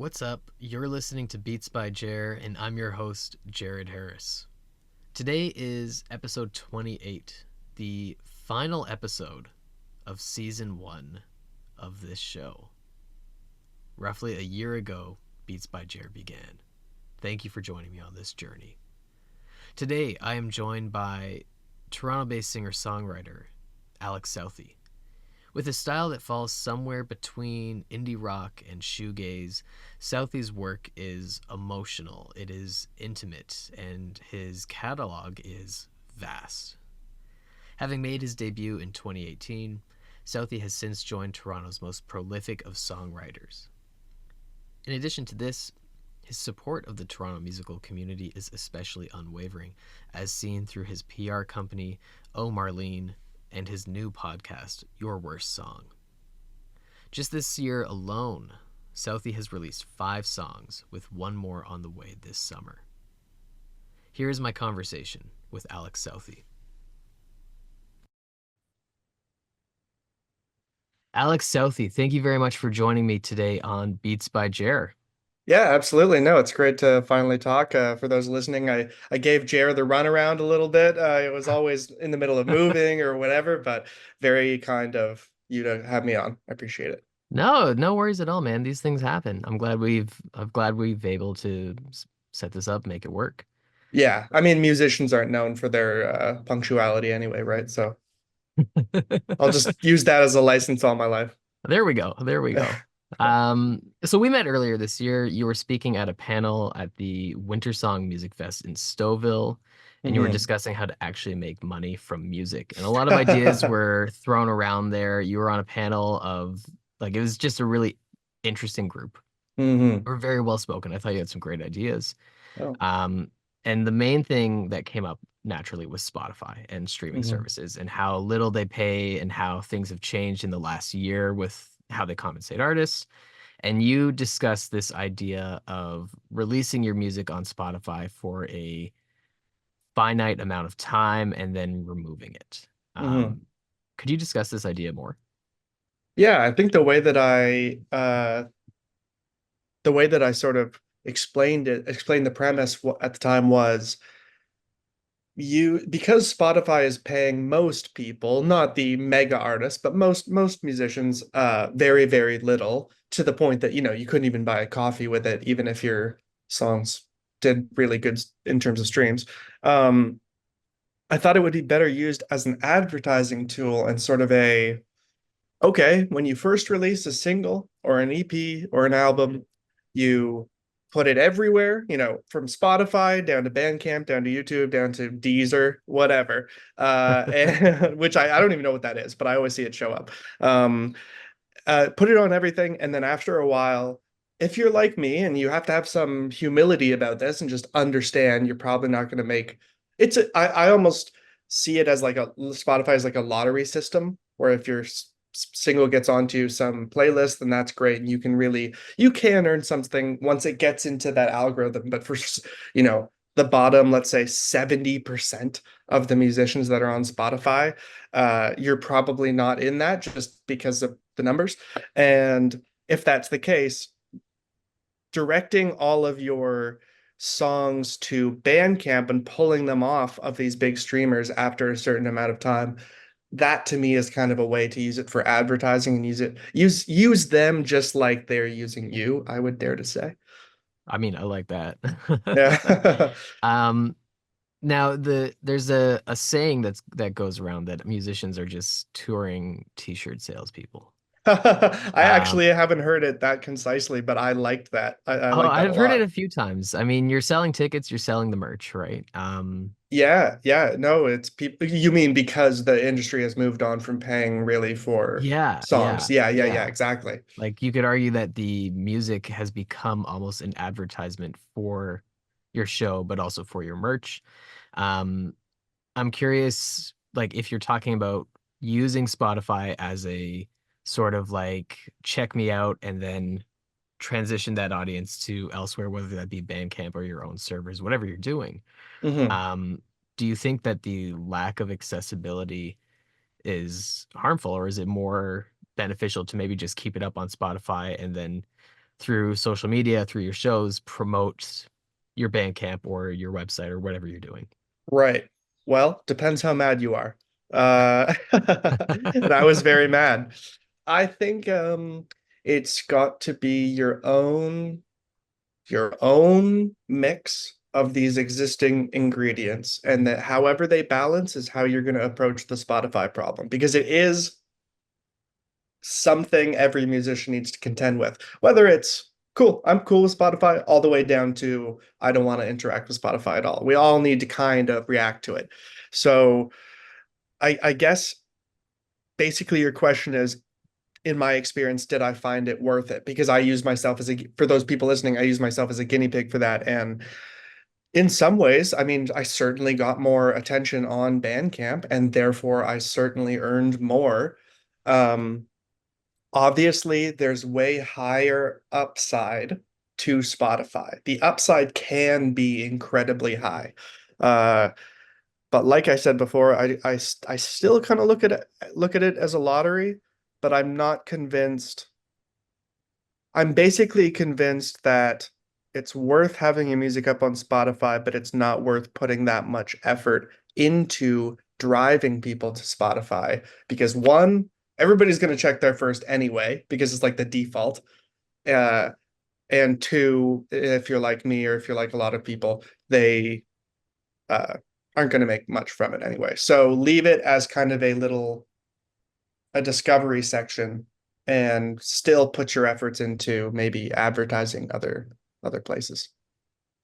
What's up? You're listening to Beats by Jer, and I'm your host, Jared Harris. Today is episode 28, the final episode of season 1 of this show. Roughly a year ago, Beats by Jer began. Thank you for joining me on this journey. Today, I am joined by Toronto-based singer-songwriter Alex Southey. With a style that falls somewhere between indie rock and shoegaze, Southey's work is emotional, it is intimate, and his catalog is vast. Having made his debut in 2018, Southey has since joined Toronto's most prolific of songwriters. In addition to this, his support of the Toronto musical community is especially unwavering, as seen through his PR company, Oh Marlene, and his new podcast, Your Worst Song. Just this year alone, Southey has released 5 songs, with one more on the way this summer. Here is my conversation with Alex Southey. Alex Southey, thank you very much for joining me today on Beats by Jer. Yeah, absolutely. No, it's great to finally talk. For those listening, I gave Jer the runaround a little bit. It was always in the middle of moving or whatever, but very kind of you to have me on. I appreciate it. No worries at all, man. These things happen. I'm glad we've able to set this up, make it work. Yeah, I mean, musicians aren't known for their punctuality anyway, right? So I'll just use that as a license all my life. There we go. There we go. So we met earlier this year. You were speaking at a panel at the Winter Song Music Fest in Stouffville, and you were Mhm. discussing how to actually make money from music. And a lot of ideas were thrown around there. You were on a panel of it was just a really interesting group. Hmm. You were very well spoken. I thought you had some great ideas. Oh. Um, and the main thing that came up naturally was Spotify and streaming Hmm. services and how little they pay and how things have changed in the last year with how they compensate artists. And you discussed this idea of releasing your music on Spotify for a finite amount of time and then removing it. Hmm. Could you discuss this idea more? Yeah, I think the way that I sort of explained the premise at the time was you because Spotify is paying most people, not the mega artists, but most musicians, very, very little to the point that, you couldn't even buy a coffee with it, even if your songs did really good in terms of streams. Um, I thought it would be better used as an advertising tool and sort of okay, when you first release a single or an EP or an album, you put it everywhere, from Spotify down to Bandcamp, down to YouTube, down to Deezer, whatever. Which I don't even know what that is, but I always see it show up. Um, put it on everything, and then after a while, if you're like me and you have to have some humility about this and just understand you're probably not going to make I almost see it as like a Spotify is like a lottery system where if your single gets onto some playlist, then that's great, and you can earn something once it gets into that algorithm. But for the bottom, let's say 70% of the musicians that are on Spotify, you're probably not in that just because of the numbers. And if that's the case, directing all of your songs to Bandcamp and pulling them off of these big streamers after a certain amount of time, that to me is kind of a way to use it for advertising and use them just like they're using you, I would dare to say. I mean, I like that. Yeah. Um, Now there's a saying that goes around that musicians are just touring t-shirt salespeople. I Um, actually haven't heard it that concisely, but I liked that. I oh, like that a I've heard it lot. a few times. I mean, you're selling tickets, you're selling the merch, right? Yeah, yeah. No, it's people. You mean because the industry has moved on from paying really for Yeah, songs? yeah, Yeah, yeah, yeah, yeah. exactly. Like you could argue that the music has become almost an advertisement for your show, but also for your merch. Um, I'm curious, like if you're talking about using Spotify as a sort of like check me out and then transition that audience to elsewhere, whether that be Bandcamp or your own servers, whatever you're doing. Hmm. Um, do you think that the lack of accessibility is harmful, or is it more beneficial to maybe just keep it up on Spotify and then through social media, through your shows, promote your Bandcamp or your website or whatever you're doing. Right. Well, depends how mad you are. And I was very mad. I think it's got to be your own mix of these existing ingredients, and that however they balance is how you're going to approach the Spotify problem, because it is something every musician needs to contend with. Whether it's cool, I'm cool with Spotify, all the way down to I don't want to interact with Spotify at all. We all need to kind of react to it. So I guess basically your question is, in my experience, did I find it worth it? Because I use myself as for those people listening, I use myself as a guinea pig for that. And in some ways, I mean, I certainly got more attention on Bandcamp, and therefore I certainly earned more. Um, Obviously, there's way higher upside to Spotify. The upside can be incredibly high. Uh, but like I said before, I still kind of look at it as a lottery, but I'm not convinced. I'm basically convinced that it's worth having your music up on Spotify, but it's not worth putting that much effort into driving people to Spotify, because one, everybody's going to check there first anyway, because it's like the default. Uh, and two, if you're like me or if you're like a lot of people, they uh, aren't going to make much from it anyway. So leave it as kind of a discovery section, and still put your efforts into maybe advertising other places.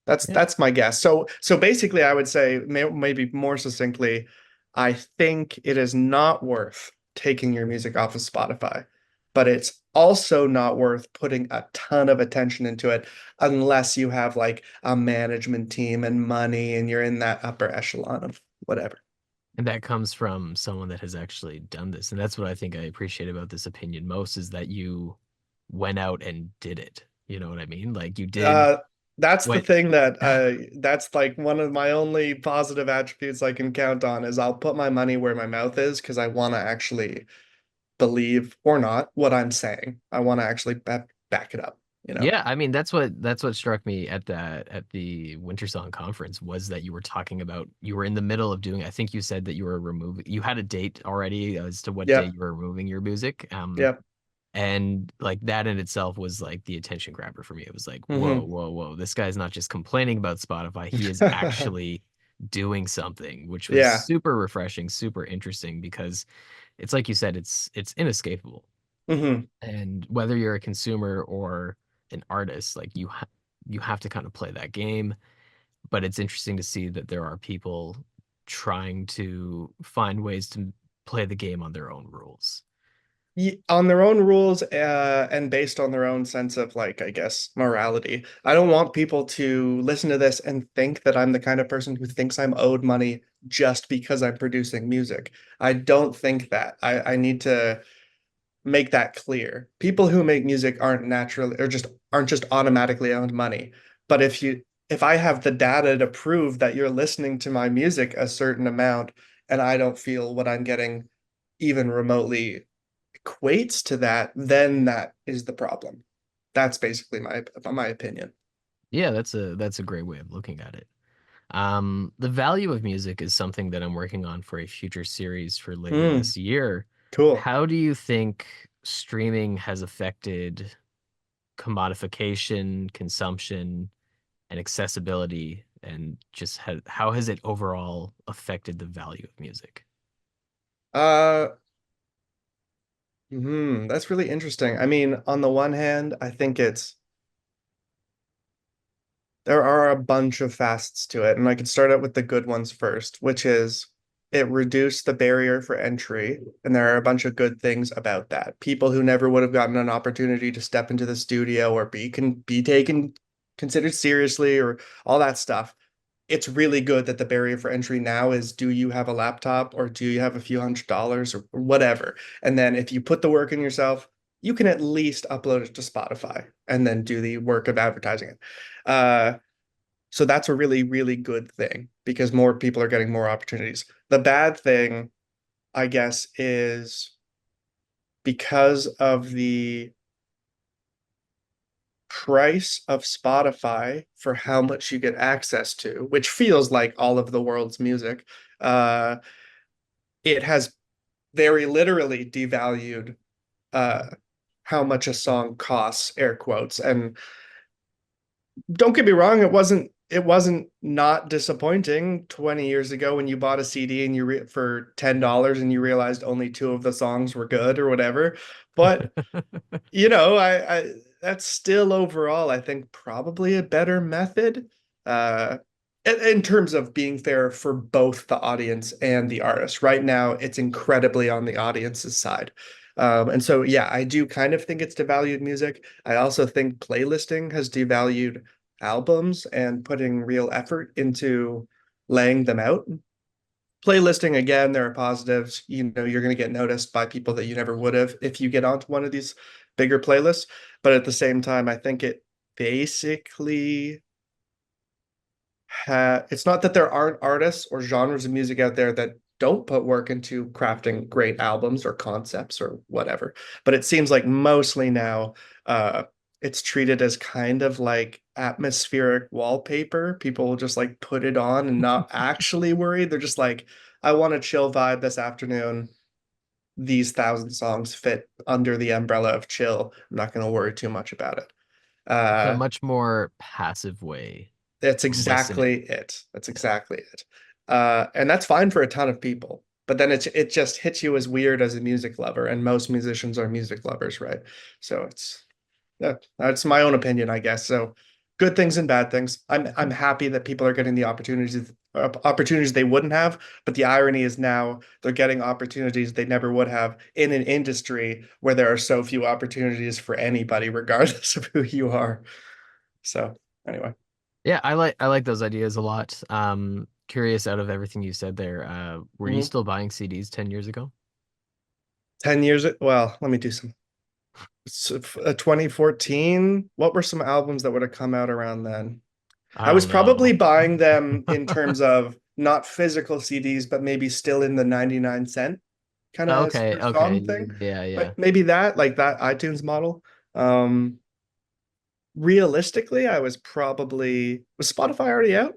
That's Yeah. that's my guess. So basically, I would say, maybe more succinctly, I think it is not worth taking your music off of Spotify, but it's also not worth putting a ton of attention into it unless you have like a management team and money and you're in that upper echelon of whatever. And that comes from someone that has actually done this. And that's what I think I appreciate about this opinion most is that you went out and did it. You know what I mean? Like you did Uh, that's the what thing that's like one of my only positive attributes I can count on, is I'll put my money where my mouth is, because I want to actually believe or not what I'm saying. I want to actually back it up, you know? Yeah, I mean that's what struck me at the Winter Song Conference was that you were talking about you were in the middle of doing I think you said that you had a date already as to what day Yep. you were removing your music. Yep. And like that in itself was like the attention grabber for me. It was like, whoa, Hmm. whoa, whoa. This guy's not just complaining about Spotify. He is actually doing something, which was Yeah. super refreshing, super interesting because it's like you said, it's inescapable. Hmm. And whether you're a consumer or an artist, like you have to kind of play that game. But it's interesting to see that there are people trying to find ways to play the game on their own rules. On their own rules, and based on their own sense of, like, I guess, morality. I don't want people to listen to this and think that I'm the kind of person who thinks I'm owed money just because I'm producing music. I don't think that. I need to make that clear. People who make music aren't just automatically owed money. But if I have the data to prove that you're listening to my music a certain amount, and I don't feel what I'm getting even remotely equates to that, then that is the problem. That's basically my opinion. Yeah, that's a great way of looking at it. The value of music is something that I'm working on for a future series for later Hmm, this year. cool. How do you think streaming has affected commodification, consumption, and accessibility, and just how has it overall affected the value of music? Uh, that's really interesting. I mean, on the one hand, I think there are a bunch of facets to it, and I could start out with the good ones first, which is it reduced the barrier for entry, and there are a bunch of good things about that. People who never would have gotten an opportunity to step into the studio or be taken considered seriously or all that stuff. It's really good that the barrier for entry now is, do you have a laptop or do you have a few $100s or whatever? And then if you put the work in yourself, you can at least upload it to Spotify and then do the work of advertising it. So that's a really, really good thing, because more people are getting more opportunities. The bad thing, I guess, is because of the price of Spotify for how much you get access to, which feels like all of the world's music, uh, it has very literally devalued uh, how much a song costs, air quotes. And don't get me wrong, it wasn't not disappointing 20 years ago when you bought a CD and for $10 and you realized only two of the songs were good or whatever. But I that's still overall, I think, probably a better method. Uh, in terms of being fair for both the audience and the artist. Right now, it's incredibly on the audience's side. And so, yeah, I do kind of think it's devalued music. I also think playlisting has devalued albums and putting real effort into laying them out. Playlisting, again, there are positives. You're going to get noticed by people that you never would have if you get onto one of these bigger playlists. But at the same time, I think it basically it's not that there aren't artists or genres of music out there that don't put work into crafting great albums or concepts or whatever. But it seems like mostly now it's treated as kind of like atmospheric wallpaper. People will just like put it on and not actually worry. They're just like, I want a chill vibe this afternoon. These 1,000 songs fit under the umbrella of chill. I'm not going to worry too much about it. It's a Uh, much more passive way that's of listening. exactly it. That's exactly it. And that's fine for a ton of people. But then it just hits you as weird as a music lover, and most musicians are music lovers, right? So yeah, that's my own opinion, I guess. So good things and bad things. I'm happy that people are getting the opportunities they wouldn't have, but the irony is now they're getting opportunities they never would have in an industry where there are so few opportunities for anybody, regardless of who you are. So anyway. Yeah, I like those ideas a lot. Curious out of everything you said there, were you Mhm. still buying CDs 10 years ago? 10 years, well, let me do some. 2014, what were some albums that would have come out around then? I I was don't probably know. buying them in terms of not physical CDs, but maybe still in the 99 cent kind of Okay, per okay. song thing. Yeah, yeah. But maybe that, like that iTunes model. Um, Realistically, was Spotify already out?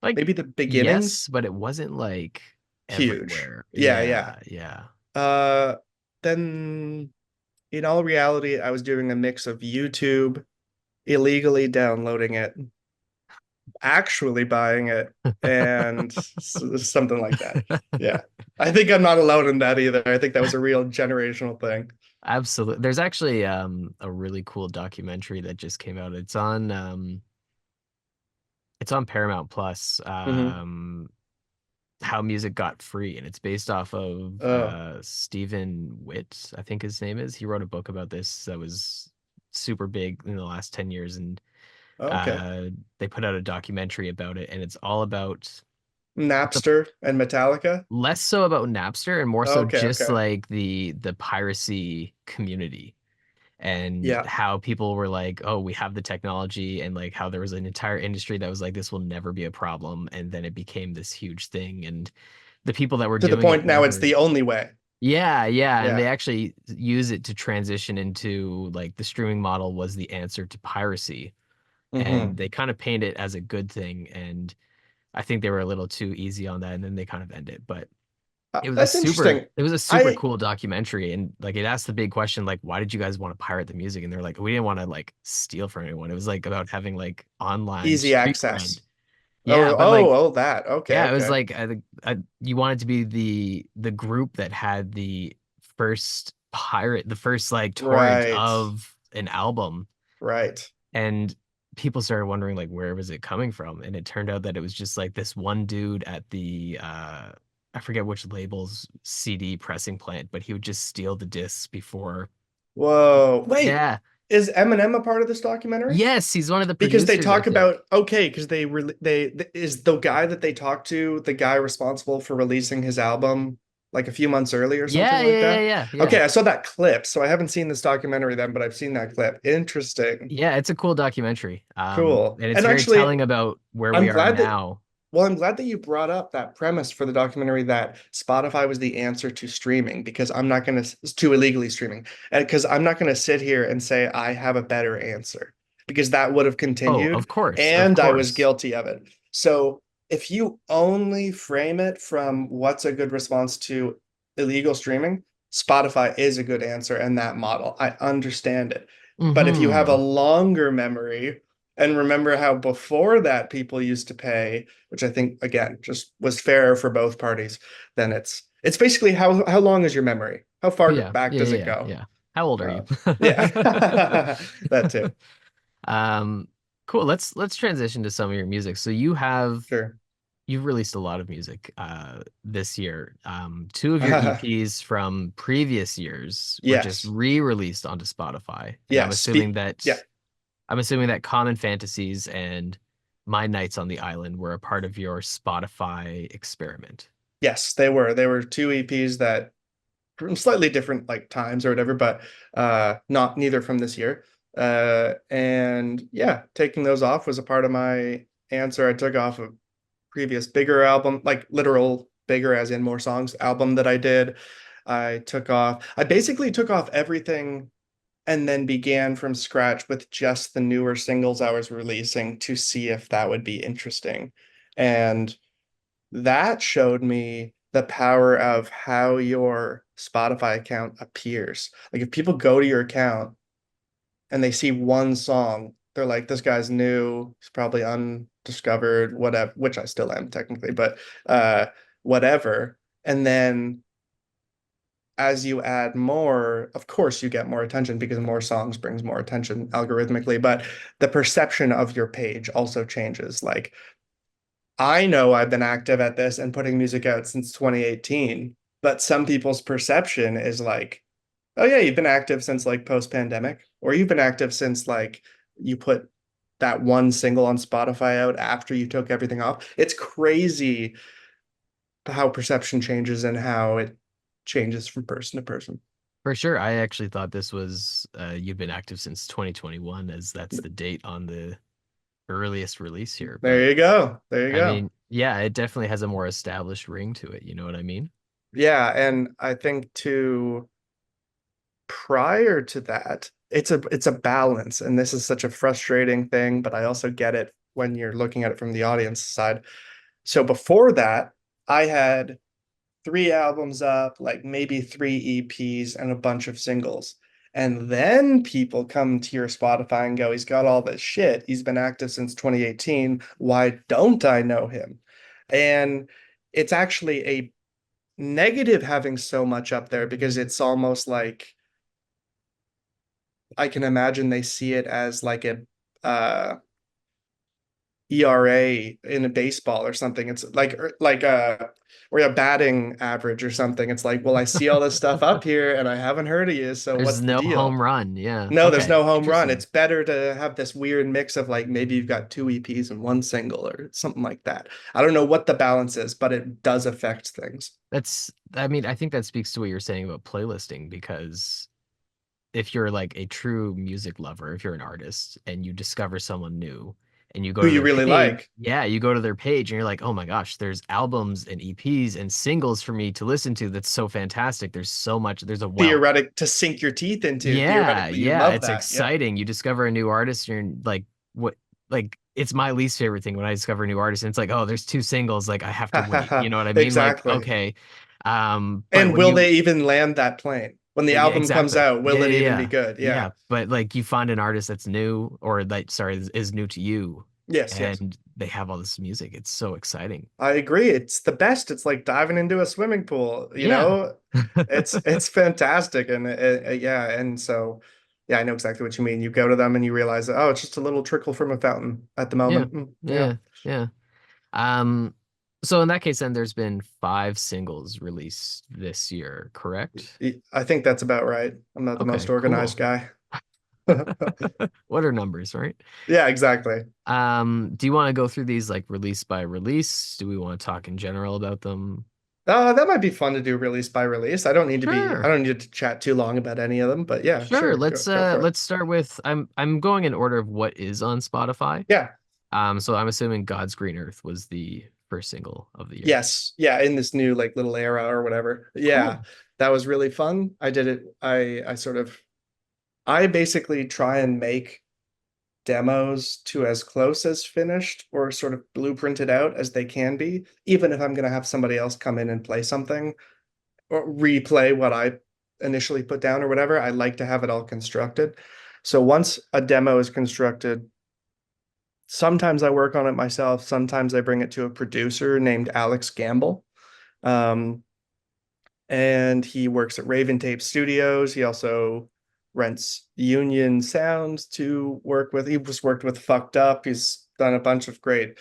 Like, Maybe the beginnings? yes, but it wasn't like Huge. everywhere. Yeah, yeah. Yeah, yeah. Uh, then in all reality, I was doing a mix of YouTube, illegally downloading it, actually buying it, and something like that. Yeah. I think I'm not alone in that either. I think that was a real generational thing. Absolutely. There's actually a really cool documentary that just came out. It's on Paramount Plus. Hmm. How music got free, and it's based off of Oh, Stephen Witt, I think his name is. He wrote a book about this that was super big in the last 10 years, and okay. uh, they put out a documentary about it, and it's all about the Napster and Metallica. less so about Napster and more so Okay, just okay. like the piracy community and Yeah. how people were like, oh, we have the technology, and like how there was an entire industry that was like, this will never be a problem, and then it became this huge thing, and the people that were To the doing point it now it's never. the only way. Yeah, yeah, and they Yeah. actually use it to transition into like the streaming model was the answer to piracy, and Hmm. they kind of paint it as a good thing, and I think they were a little too easy on that, and then they kind of end it. But it was a That's super, interesting. it was a super I cool documentary, and like it asked the big question, like, why did you guys want to pirate the music? And they're like, we didn't want to like steal from anyone. It was like about having like online Easy street cred. access. Yeah, but like, That. Okay, yeah, it was okay. like you wanted to be the group that had the first pirate, the first like torrent Right. of an album, Right. and people started wondering like where was it coming from, and it turned out that it was just like this one dude at the I forget which label's CD pressing plant, but he would just steal the discs before. Whoa. Wait, Yeah, is Eminem a part of this documentary? yes, he's one of the Because they producers, I talk think. about okay, because is the guy that they talk to the guy responsible for releasing his album like a few months early or something Yeah, like yeah, yeah, that? yeah, yeah. Okay, I saw that clip, so I haven't seen this documentary then, but I've seen that clip. Interesting. Yeah, it's a cool documentary. Cool. And it's And very actually, telling about where I'm we are glad that now. Well, I'm glad that you brought up that premise for the documentary that Spotify was the answer to streaming because I'm not going to illegally streaming. And because I'm not going to sit here and say I have a better answer because that would have Oh, continued of course, of and I was course. guilty of it. So if you only frame it from what's a good response to illegal streaming, Spotify is a good answer in that model. I understand it. But if you have a Mm-hmm. longer memory and remember how before that people used to pay, which I think again just was fair for both parties, then it's basically how long is your memory? How Oh, far yeah, back yeah, does yeah, it yeah, go? yeah. How old are you? Uh, yeah, that too. Um, cool. Let's transition to some of your music. So Sure. you've released a lot of music this year. Two of your EPs from previous years were just Yes. re-released onto Spotify, and Yes. Yeah. I'm assuming that Common Fantasies and My Nights on the Island were a part of your Spotify experiment. Yes, they were. They were two EPs that from slightly different like times or whatever, but not neither from this year. And yeah, taking those off was a part of my answer. I took off a previous bigger album, like literal bigger as in more songs album that I did. I basically took off everything and then began from scratch with just the newer singles I was releasing to see if that would be interesting. And that showed me the power of how your Spotify account appears. Like if people go to your account and they see one song, they're like, this guy's new, he's probably undiscovered, whatever, which I still am technically, but uh whatever. And then as you add more, of course you get more attention because more songs brings more attention algorithmically, but the perception of your page also changes. Like I know I've been active at this and putting music out since 2018, but some people's perception is like, oh yeah, you've been active since like post-pandemic, or you've been active since like you put that one single on Spotify out after you took everything off. It's crazy how perception changes and how it changes from person to person. For sure, I actually thought this was you've been active since 2021, as that's the date on the earliest release here. But There you go. There you I go. mean, yeah, it definitely has a more established ring to it. You know what I mean? Yeah, and I think too prior to that, it's a balance, and this is such a frustrating thing, but I also get it when you're looking at it from the audience side. So before that, I had three albums up, like maybe three EPs and a bunch of singles. And then people come to your Spotify and go, he's got all this shit. He's been active since 2018. Why don't I know him? And it's actually a negative having so much up there because it's almost like I can imagine they see it as like a ERA in a baseball or something. It's like or a batting average or something. It's like, well, I see all this stuff up here and I haven't heard of you, so There's what's the no deal? home run. Yeah. No, there's Okay. no home run. Interesting. It's better to have this weird mix of like maybe you've got two EPs and one single or something like that. I don't know what the balance is, but it does affect things. I mean, I think that speaks to what you're saying about playlisting because if you're like a true music lover, if you're an artist and you discover someone new and you go Who to you their really page, like. yeah, you go to their page and you're like, oh my gosh, there's albums and EPs and singles for me to listen to. That's so fantastic. There's so much, there's a wealth. Theoretic to sink your teeth into. Yeah, Theoretically, you yeah, love it's that. Yeah. exciting. You discover a new artist, you're like, what, like, it's my least favorite thing when I discover a new artist. And it's like, oh, there's two singles. Like, I have to wait. You know what I mean? Like, Exactly. okay. But And when will you, they even land that plane? When the yeah, album comes exactly. out, Yeah, will it yeah, even be yeah. good? Yeah. Yeah. But like, you find an artist that's new or like, sorry, is new to you Yes, yes. and they have all this music. It's so exciting. I agree. It's the best. It's like diving into a swimming pool, you Yeah. know? It's fantastic and yeah, and so yeah, I know exactly what you mean. You go to them and you realize, oh, it's just a little trickle from a fountain at the Yeah. moment. Yeah. Yeah. Yeah. Um, so in that case, then there's been five singles released this year, correct? I think that's about right. I'm not the most Okay, organized cool. guy. What are numbers, right? Yeah, exactly. Do you want to go through these like release by release? Do we want to talk in general about them? That might be fun to do release by release. I Sure. don't need to chat too long about any of them, but yeah, Sure. sure. Go for it. Let's start with I'm going in order of what is on Spotify. Yeah. So I'm assuming God's Green Earth was the first single of the year. Yes, yeah, in this new like little era or whatever. Yeah, Cool. that was really fun. I did it. I sort of I basically try and make demos to as close as finished or sort of blueprinted out as they can be, even if I'm going to have somebody else come in and play something or replay what I initially put down or whatever. I like to have it all constructed. So once a demo is constructed, sometimes I work on it myself. Sometimes I bring it to a producer named Alex Gamble. Um, and he works at Raven Tape Studios. He also rents Union Sounds to work with. He was worked with Fucked Up. He's done a bunch of great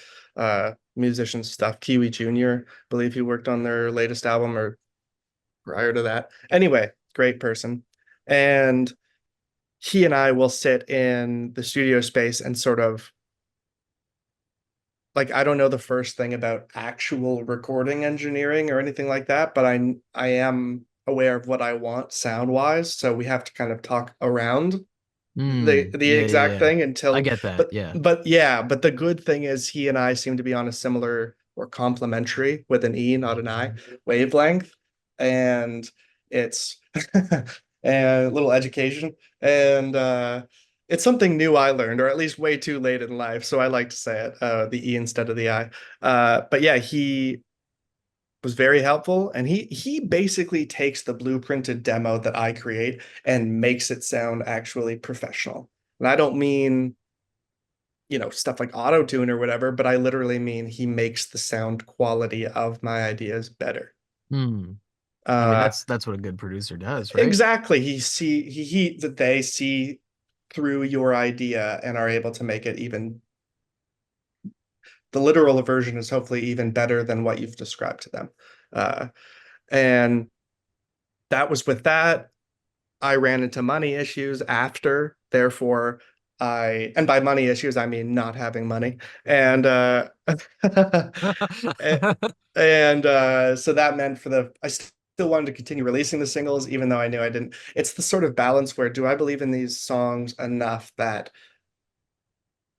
musician stuff. Kiwi Jr., I believe he worked on their latest album or prior to that. Anyway, great person. And he and I will sit in the studio space and sort of like I don't know the first thing about actual recording engineering or anything like that, but I am aware of what I want sound wise. So we have to kind of talk around the Yeah, yeah, exact yeah. thing I until get that. Yeah. but yeah, but the good thing is he and I seem to be on a similar or complementary with an E, not an I, wavelength. And it's and a little education. And it's something new I learned, or at least way too late in life. So I like to say it, the E instead of the I. But yeah, he was very helpful, and he basically takes the blueprinted demo that I create and makes it sound actually professional. And I don't mean, stuff like auto tune or whatever, but I literally mean he makes the sound quality of my ideas better. Hmm. I mean, Uh, that's what a good producer does, right? exactly. He that they see through your idea and are able to make it even the literal version is hopefully even better than what you've described to them. And that was with that. I ran into money issues after, therefore and by money issues I mean not having money. And and so that meant I still wanted to continue releasing the singles even though I knew I didn't. It's the sort of balance where do I believe in these songs enough that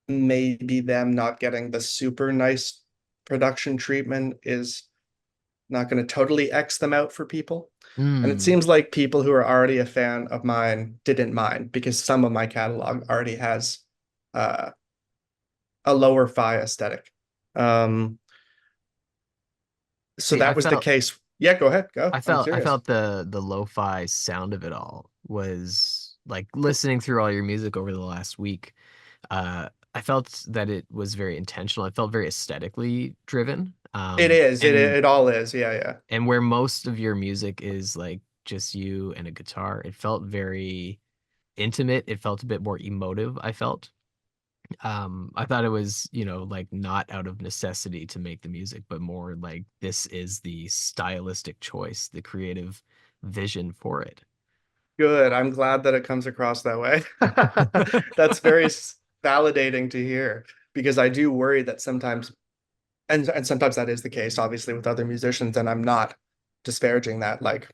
maybe them not getting the super nice production treatment is not going to totally X them out for people. And it Hmm. seems like people who are already a fan of mine didn't mind because some of my catalog already has uh, a lower fi aesthetic. Um, so See, that was the case. Yeah, go ahead. Go. I'm I curious. felt the lo-fi sound of it all was like listening through all your music over the last week. I felt that it was very intentional. It felt very aesthetically driven. It is. And It all is. Yeah, yeah. where most of your music is like just you and a guitar, it felt very intimate. It felt a bit more emotive, I felt. I thought it was, like not out of necessity to make the music, but more like this is the stylistic choice, the creative vision for it. Good. I'm glad that it comes across that way. That's very validating to hear because I do worry that sometimes and sometimes that is the case obviously with other musicians and I'm not disparaging that. Like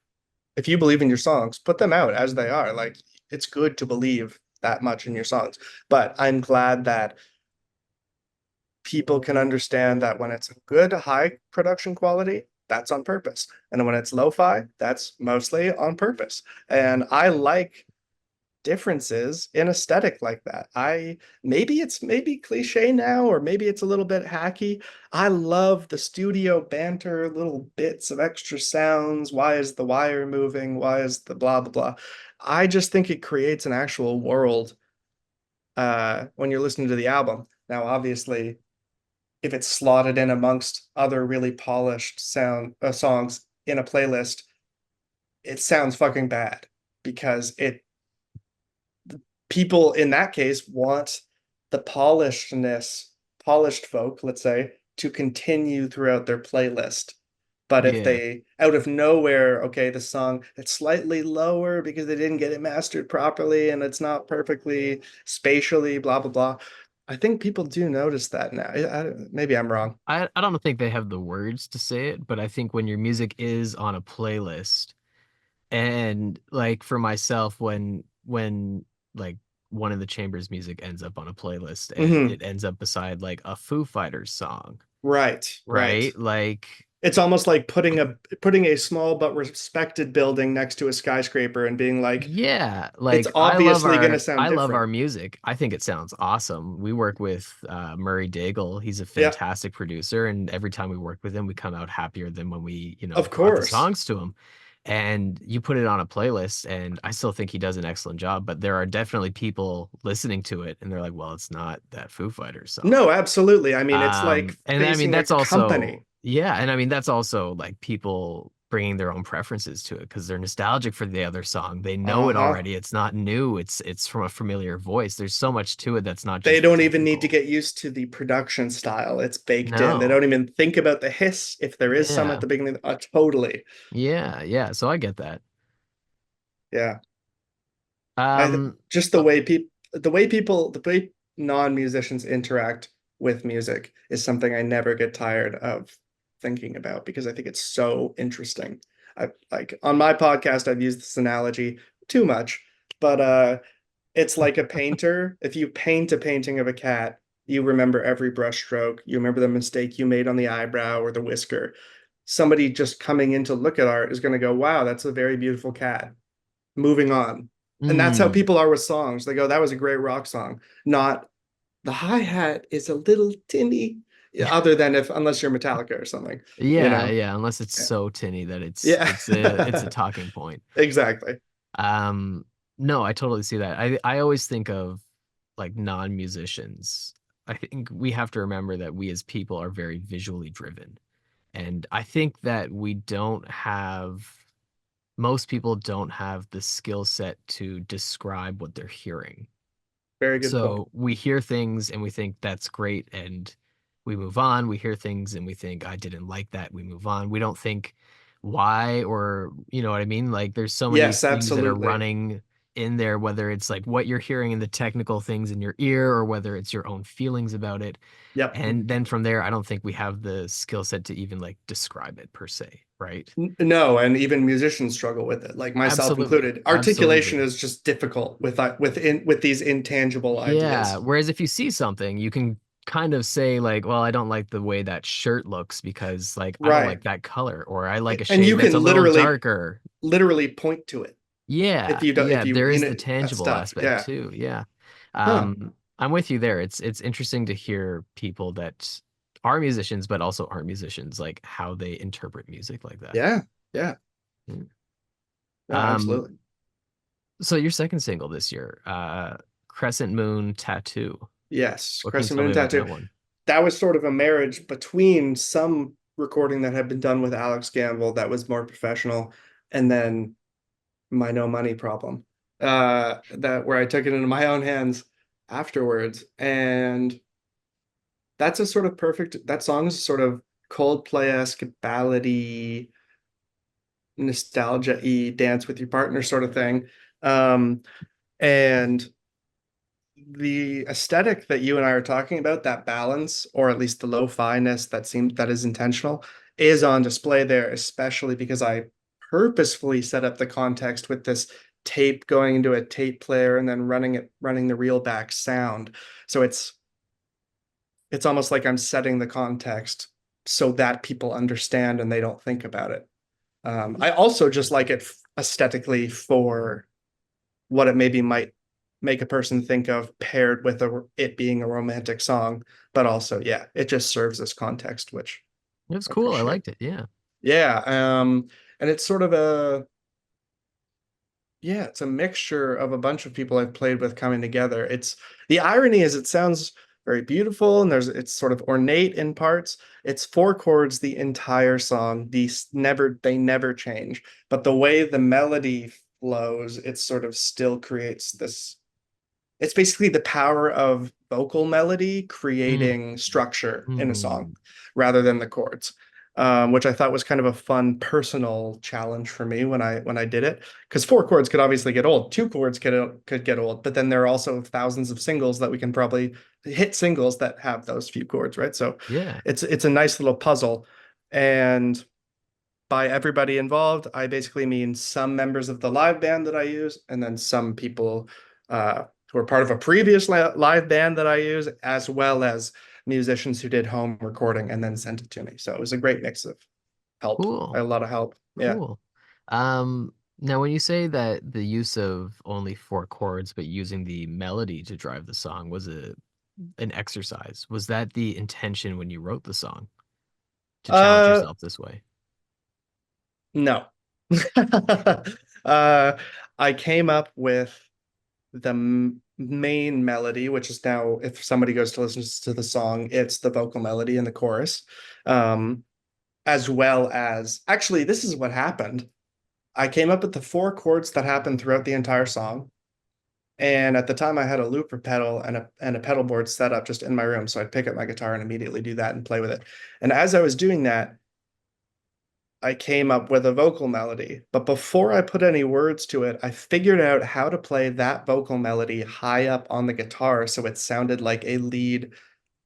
if you believe in your songs, put them out as they are. Like it's good to believe that much in your songs. But I'm glad that people can understand that when it's a good high production quality, that's on purpose. And when it's lo-fi, that's mostly on purpose. And I like differences in aesthetic like that. Maybe cliche now, or maybe it's a little bit hacky. I love the studio banter, little bits of extra sounds. Why is the wire moving? Why is the blah blah blah? I just think it creates an actual world when you're listening to the album. Now, obviously, if it's slotted in amongst other really polished sound songs in a playlist, it sounds fucking bad because it people in that case want the polished folk, let's say, to continue throughout their playlist. But if Yeah. they out of nowhere, okay, the song it's slightly lower because they didn't get it mastered properly and it's not perfectly spatially, blah blah blah. I think people do notice that now. Maybe I'm wrong. I don't think they have the words to say it, but I think when your music is on a playlist, and like for myself, when like one of the Chambers music ends up on a playlist and Hmm. it ends up beside like a Foo Fighters song, Right, right. right? Like, It's almost like putting a small but respected building next to a skyscraper and being like, yeah, it's like obviously going to sound I love different. our music. I think it sounds awesome. We work with Murray Daigle. He's a Yeah, fantastic producer, and every time we work with him, we come out happier than when we, of brought the course. songs to him. And you put it on a playlist, and I still think he does an excellent job, but there are definitely people listening to it and they're like, well, it's not that Foo Fighters song. No, absolutely. I mean, it's like And I mean facing a that's also company. yeah, and I mean that's also like people bringing their own preferences to it because they're nostalgic for the other song. They know it Uh-huh. already. It's not new. It's from a familiar voice. There's so much to it that's not They just the don't even need to technical. get used to the production style. It's baked in. They No. don't even think about the hiss if there is some at Yeah. the beginning. Totally. Yeah. Yeah. So I get that. Yeah. I Um. just uh, the way non-musicians interact with music is something I never get tired of thinking about because I think it's so interesting. I like on my podcast I've used this analogy too much, but it's like a painter. If you paint a painting of a cat, you remember every brush stroke, you remember the mistake you made on the eyebrow or the whisker. Somebody just coming in to look at art is going to go, "Wow, that's a very beautiful cat." Moving on. And that's how mm, people are with songs. They go, that was a great rock song. Not the hi-hat is a little tinny, other than if unless you're Metallica or something, you yeah. know? Yeah. Unless it's Yeah. so tinny that it's a Yeah. talking point. Exactly. Um. No, I totally see that. I always think of like non-musicians. I think we have to remember that we as people are very visually driven. And I think that most people don't have the skill set to describe what they're hearing. Very good point. So we hear things and we think that's great and we move on. We hear things and we think, I didn't like that. We move on. We don't think why or, you know what I mean? Like there's so many Yes, things that are absolutely. running in there, whether it's like what you're hearing in the technical things in your ear or whether it's your own feelings about it. Yep. And then from there, I don't think we have the skill set to even like describe it per se, right? No, and even musicians struggle with it, like myself Absolutely. included. Articulation Absolutely. is just difficult with these intangible Yeah. ideas. Whereas if you see something, you can kind of say like, well, I don't like the way that shirt looks because like I don't Right. like that color or I like a And shade you that's a can little literally darker. literally point to it if Yeah. you don't Yeah, if you there in is the it that tangible stuff. aspect Yeah. too. Yeah. Huh. I'm with you there. It's interesting to hear people that are musicians but also aren't musicians, like how they interpret music like that. Yeah. Yeah. Yeah. No, Um, absolutely. so your second single this year, Crescent Moon Tattoo. Yes. What can you Crescent tell me Moon about Tattoo. that one? That was sort of a marriage between some recording that had been done with Alex Gamble that was more professional, and then my no money problem. That where I took it into my own hands afterwards. And that's a sort of perfect that song is sort of Coldplay-esque ballady nostalgia-y dance with your partner sort of thing. Um, and the aesthetic that you and I are talking about, that balance, or at least the lo-fi-ness that is intentional, is on display there, especially because I purposefully set up the context with this tape going into a tape player and then running the reel back sound. So it's almost like I'm setting the context so that people understand and they don't think about it. I also just like it aesthetically for what it maybe might make a person think of paired with it being a romantic song, but also, yeah, it just serves as context, which It was I cool. I appreciate. liked it. Yeah. Yeah, and it's sort of it's a mixture of a bunch of people I've played with coming together. It's the irony is it sounds very beautiful and it's sort of ornate in parts. It's four chords the entire song. They never change. But the way the melody flows, it sort of still creates this. It's basically the power of vocal melody Mm, creating structure in a song mm. rather than the chords, which I thought was kind of a fun personal challenge for me when I did it. Because four chords could obviously get old, two chords could get old, but then there are also thousands of singles that we can probably hit singles that have those few chords, right? So Yeah. it's a nice little puzzle, and by everybody involved, I basically mean some members of the live band that I use, and then some people who are part of a previous live band that I use, as well as musicians who did home recording and then sent it to me. So it was a great mix of help. I Cool. had a lot of help. Yeah. Cool. Now when you say that the use of only four chords but using the melody to drive the song was an exercise, was that the intention when you wrote the song to challenge Uh, yourself this way? no. uh, I came up with the main melody, which is now, if somebody goes to listen to the song, it's the vocal melody in the chorus. Um, as well as, actually, this is what happened. I came up with the four chords that happened throughout the entire song. And at the time, I had a looper pedal and a pedal board set up just in my room. So I'd pick up my guitar and immediately do that and play with it. And as I was doing that, I came up with a vocal melody. But before I put any words to it, I figured out how to play that vocal melody high up on the guitar so it sounded like a lead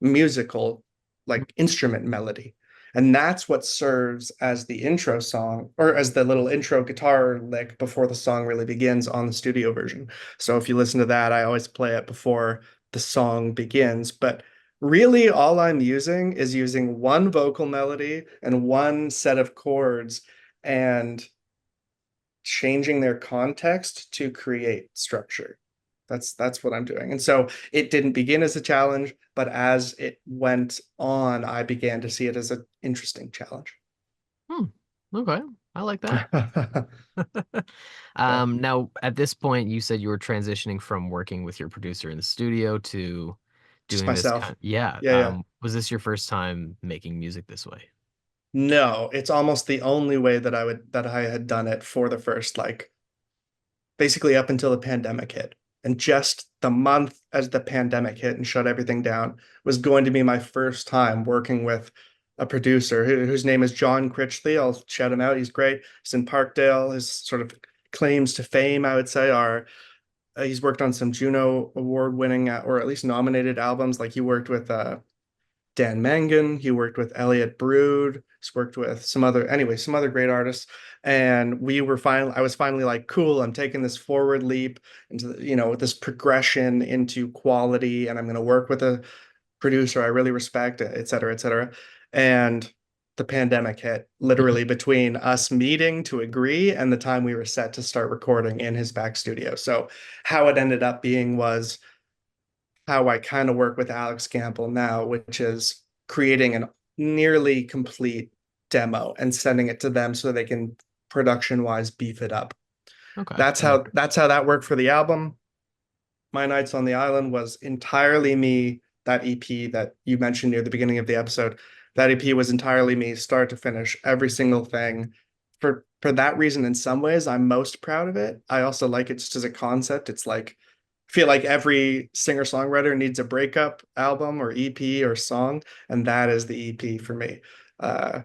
musical, like instrument melody. And that's what serves as the intro song or as the little intro guitar lick before the song really begins on the studio version. So if you listen to that, I always play it before the song begins. But really, all I'm using is using one vocal melody and one set of chords and changing their context to create structure. That's what I'm doing. And so it didn't begin as a challenge, but as it went on, I began to see it as an interesting challenge. Hmm. Okay. I like that. Yeah, Now at this point, you said you were transitioning from working with your producer in the studio to just doing this myself. kind. Yeah. Yeah, yeah. Was this your first time making music this way? No, it's almost the only way that I had done it for the first like basically up until the pandemic hit. And just the month as the pandemic hit and shut everything down was going to be my first time working with a producer whose name is John Critchley. I'll shout him out. He's great. He's in Parkdale. His sort of claims to fame, I would say, are he's worked on some Juno award winning or at least nominated albums. Like he worked with Dan Mangan. He worked with Elliot Brood. He's worked with some other great artists. And I was finally like, cool, I'm taking this forward leap into, this progression into quality. And I'm going to work with a producer I really respect, et cetera, et cetera. And the pandemic hit Mhm. literally between us meeting to agree and the time we were set to start recording in his back studio. So how it ended up being was how I kind of work with Alex Gamble now, which is creating an nearly complete demo and sending it to them so they can production wise beef it up. Okay. That's how that worked for the album. My Nights on the Island was entirely me. That EP that you mentioned near the beginning of the episode, that EP was entirely me, start to finish, every single thing. For that reason, in some ways, I'm most proud of it. I also like it just as a concept. It's like I feel like every singer-songwriter needs a breakup album or EP or song, and that is the EP for me. Uh,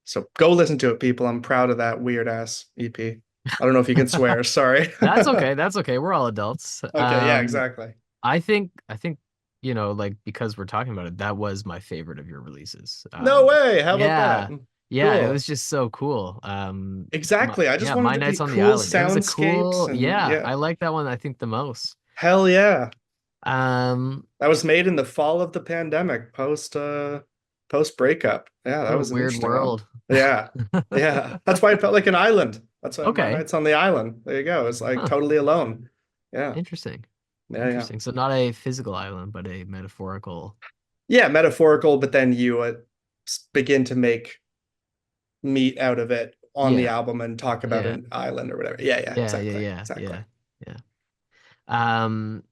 so go listen to it, people. I'm proud of that weird ass EP. I don't know if you can swear. Sorry. That's okay. That's okay. We're all adults. Okay, yeah, exactly. I think, like because we're talking about it, that was my favorite of your releases. No way. How about that? Yeah. Yeah, it was Cool. just so cool. Exactly. I just Yeah, wanted My to be Nights on the cool Island. It was a soundscapes cool, and yeah, yeah. I like that one I think the most. Hell yeah. Um, That was made in the fall of the pandemic, post breakup. Yeah, what that a was an weird interesting one. world. Yeah. Yeah. That's why it felt like an island. That's why my Okay. nights on the island. There you go. It's like Huh. totally alone. Yeah. Interesting. Yeah, yeah. Interesting. So not a physical island, but a metaphorical. Yeah, metaphorical, but then you begin to make meat out of it on the Yeah. album and talk about Yeah. an island or whatever. Yeah, yeah, Yeah, yeah, exactly. yeah, Exactly. yeah, yeah. Um,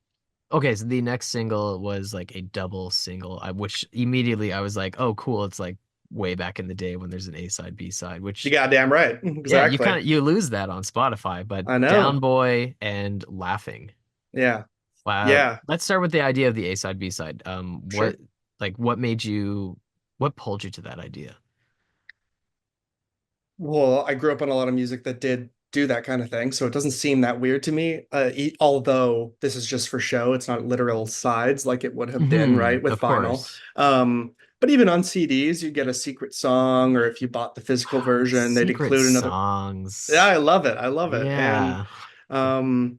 okay, so the next single was like a double single, which immediately I was like, oh, cool. It's like way back in the day when there's an A side, B side, You which goddamn right. yeah, Exactly. you lose that on Spotify, but I Down know. Boy and Laughing. Yeah. Uh, Yeah. let's start with the idea of the A side, B side. Sure. What made you, what pulled you to that idea? Well, I grew up on a lot of music that did do that kind of thing, so it doesn't seem that weird to me. Although this is just for show, it's not literal sides like it would have been, Hmm, right, with of vinyl. course. But even on CDs, you get a secret song, or if you bought the physical version, they'd Secret include another. Yeah, songs. I love it. I love it. Yeah. Um,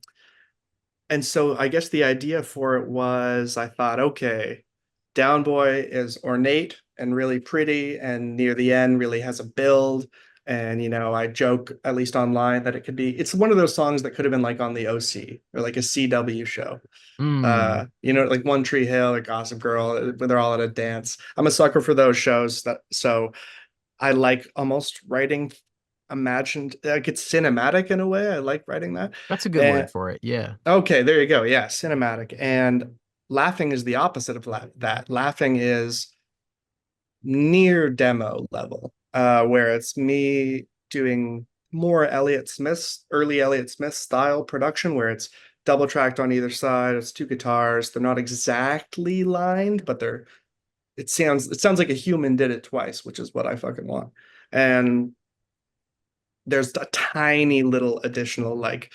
and so I guess the idea for it was I thought, okay, Down Boy is ornate and really pretty, and near the end really has a build. And I joke at least online that it's one of those songs that could have been like on the OC or like a CW show. Mm. Like One Tree Hill or Gossip Girl, where they're all at a dance. I'm a sucker for those shows so I like almost writing imagined like it's cinematic in a way. I like writing that. That's a good word And for it. Yeah. okay, there you go. Yeah, cinematic. And laughing is the opposite of that. Laughing is near demo level, where it's me doing more early Elliott Smith style production, where it's double tracked on either side. It's two guitars. They're not exactly lined, but it sounds like a human did it twice, which is what I fucking want. And there's a tiny little additional, like,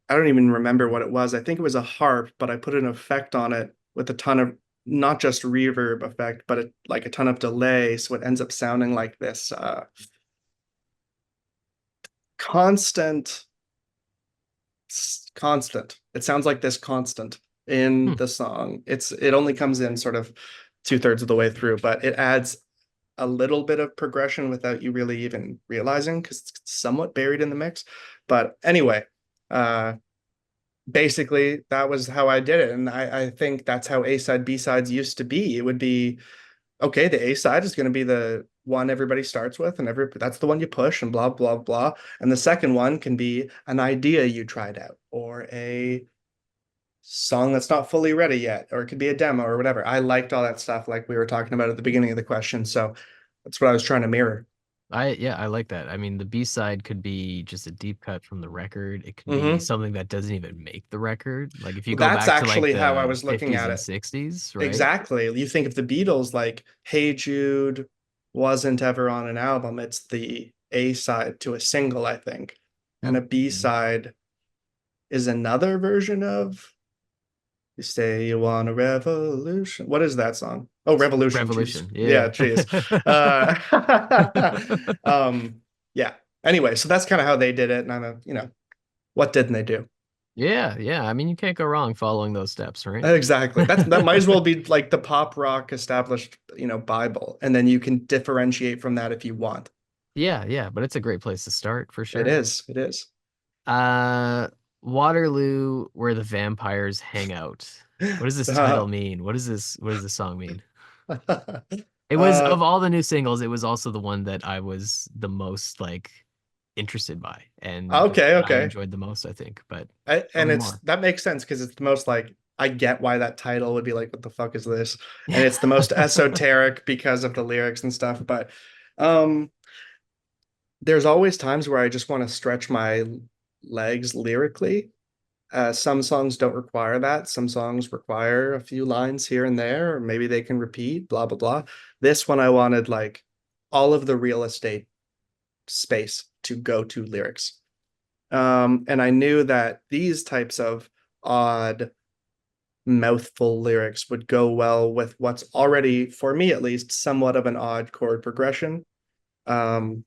I don't even remember what it was. I think it was a harp, but I put an effect on it with a ton of not just reverb effect, but like a ton of delay. So it ends up sounding like this constant, constant. It sounds like this constant in Hmm. the song. It only comes in sort of two-thirds of the way through, but it adds a little bit of progression without you really even realizing because it's somewhat buried in the mix. But anyway, uh, basically that was how I did it. And I think that's how A side, B sides used to be. It would be okay, the A side is going to be the one everybody starts with, and that's the one you push, and blah, blah, blah. And the second one can be an idea you tried out, or a song that's not fully ready yet, or it could be a demo or whatever. I liked all that stuff, like we were talking about at the beginning of the question. So that's what I was trying to mirror. I like that. I mean, the B-side could be just a deep cut from the record. It could be Hmm. something that doesn't even make the record. Like if you Well, go that's back to like actually how I the was looking 50s at and it. 60s, right? Exactly. You think of the Beatles, like Hey Jude wasn't ever on an album. It's the A side to a single, I think. And a B Mhm. side is another version of You Say You Want a Revolution. What is that song? Oh, Revolution. Jeez. Revolution. Yeah, Yeah. jeez. Um, yeah. Anyway, so that's kind of how they did it. And what didn't they do? Yeah, yeah. I mean, you can't go wrong following those steps, right? Exactly. That might as well be like the pop rock established, Bible. And then you can differentiate from that if you want. Yeah, yeah, but it's a great place to start for It sure. is. It is. Uh, Waterloo, where the vampires hang out. What does this title Uh, mean? What does this song mean? It was uh, of all the new singles, it was also the one that I was the most like interested by and okay, I okay. enjoyed the most, I think. But tell And me it's more. that makes sense because it's the most like I get why that title would be like, what the fuck is this? And it's the most esoteric because of the lyrics and stuff. But um there's always times where I just want to stretch my legs lyrically. Some songs don't require that. Some songs require a few lines here and there, or maybe they can repeat, blah, blah, blah. This one I wanted like all of the real estate space to go to lyrics. And I knew that these types of odd mouthful lyrics would go well with what's already, for me at least, somewhat of an odd chord progression. Um,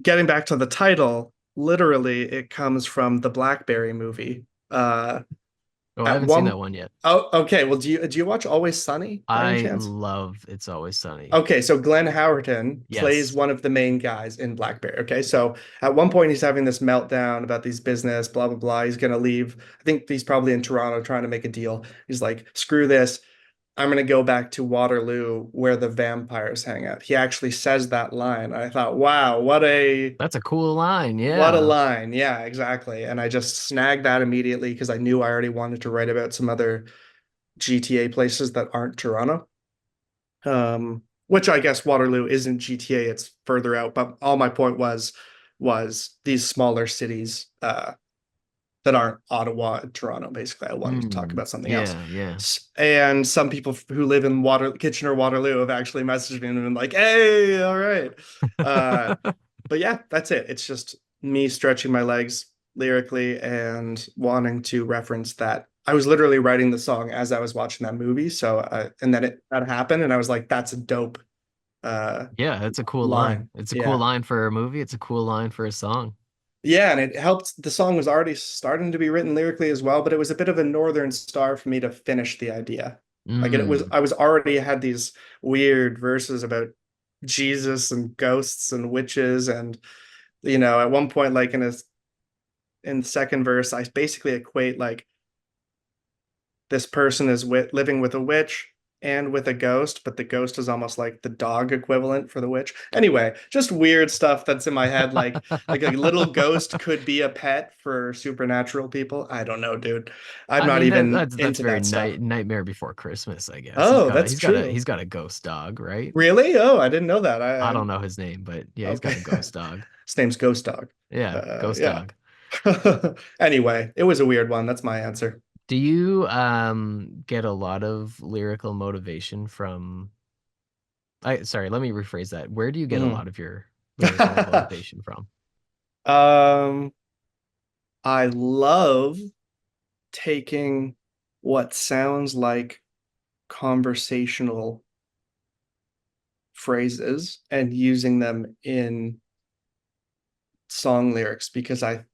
Getting back to the title, literally, it comes from the Blackberry movie. Oh, I At haven't seen that one, one yet. oh, okay. Well, do you watch Always Sunny by any I chance? love It's Always Sunny. Okay, so Glenn Howerton plays Yes. one of the main guys in Blackberry. Okay, so at one point he's having this meltdown about these business, blah blah blah. He's gonna leave. I think he's probably in Toronto trying to make a deal. He's like, screw this. I'm gonna go back to Waterloo where the vampires hang out. He actually says that line. I thought, wow, That's a cool line. what a Yeah. line. Yeah, exactly. And I just snagged that immediately because I knew I already wanted to write about some other GTA places that aren't Toronto. Which I guess Waterloo isn't GTA, it's further out. But all my point was these smaller cities that aren't Ottawa and Toronto. Basically, I wanted to talk Mm, about something else. yeah, yeah. And some people who live in Kitchener Waterloo have actually messaged me and been like, "Hey, all right." Uh, but yeah, that's it. It's just me stretching my legs lyrically and wanting to reference that. I was literally writing the song as I was watching that movie. So, and then that happened, and I was like, "That's a dope uh, Yeah, that's a cool line. line." It's a cool Yeah, line for a movie. It's a cool line for a song. Yeah, and it helped. The song was already starting to be written lyrically as well, but it was a bit of a northern star for me to finish the idea. Like it was, Mm. I was already had these weird verses about Jesus and ghosts and witches, and at one point, like in the second verse, I basically equate like this person is living with a witch and with a ghost, but the ghost is almost like the dog equivalent for the witch. Anyway, just weird stuff that's in my head, like a little ghost could be a pet for supernatural people. I don't know, dude. I'm I not mean even that's into very that stuff. Nightmare Before Christmas, I guess. Oh, that's He's true. got a ghost dog, right? Really? Oh, I didn't know that. I don't know his name, but yeah, he's got Okay. a ghost dog. His name's Ghost Dog. Yeah, ghost Yeah. dog. Anyway, it was a weird one. That's my answer. Do you get a lot of lyrical motivation from I sorry, let me rephrase that. Where do you get a Mhm. lot of your lyrical motivation from? Um, I love taking what sounds like conversational phrases and using them in song lyrics because I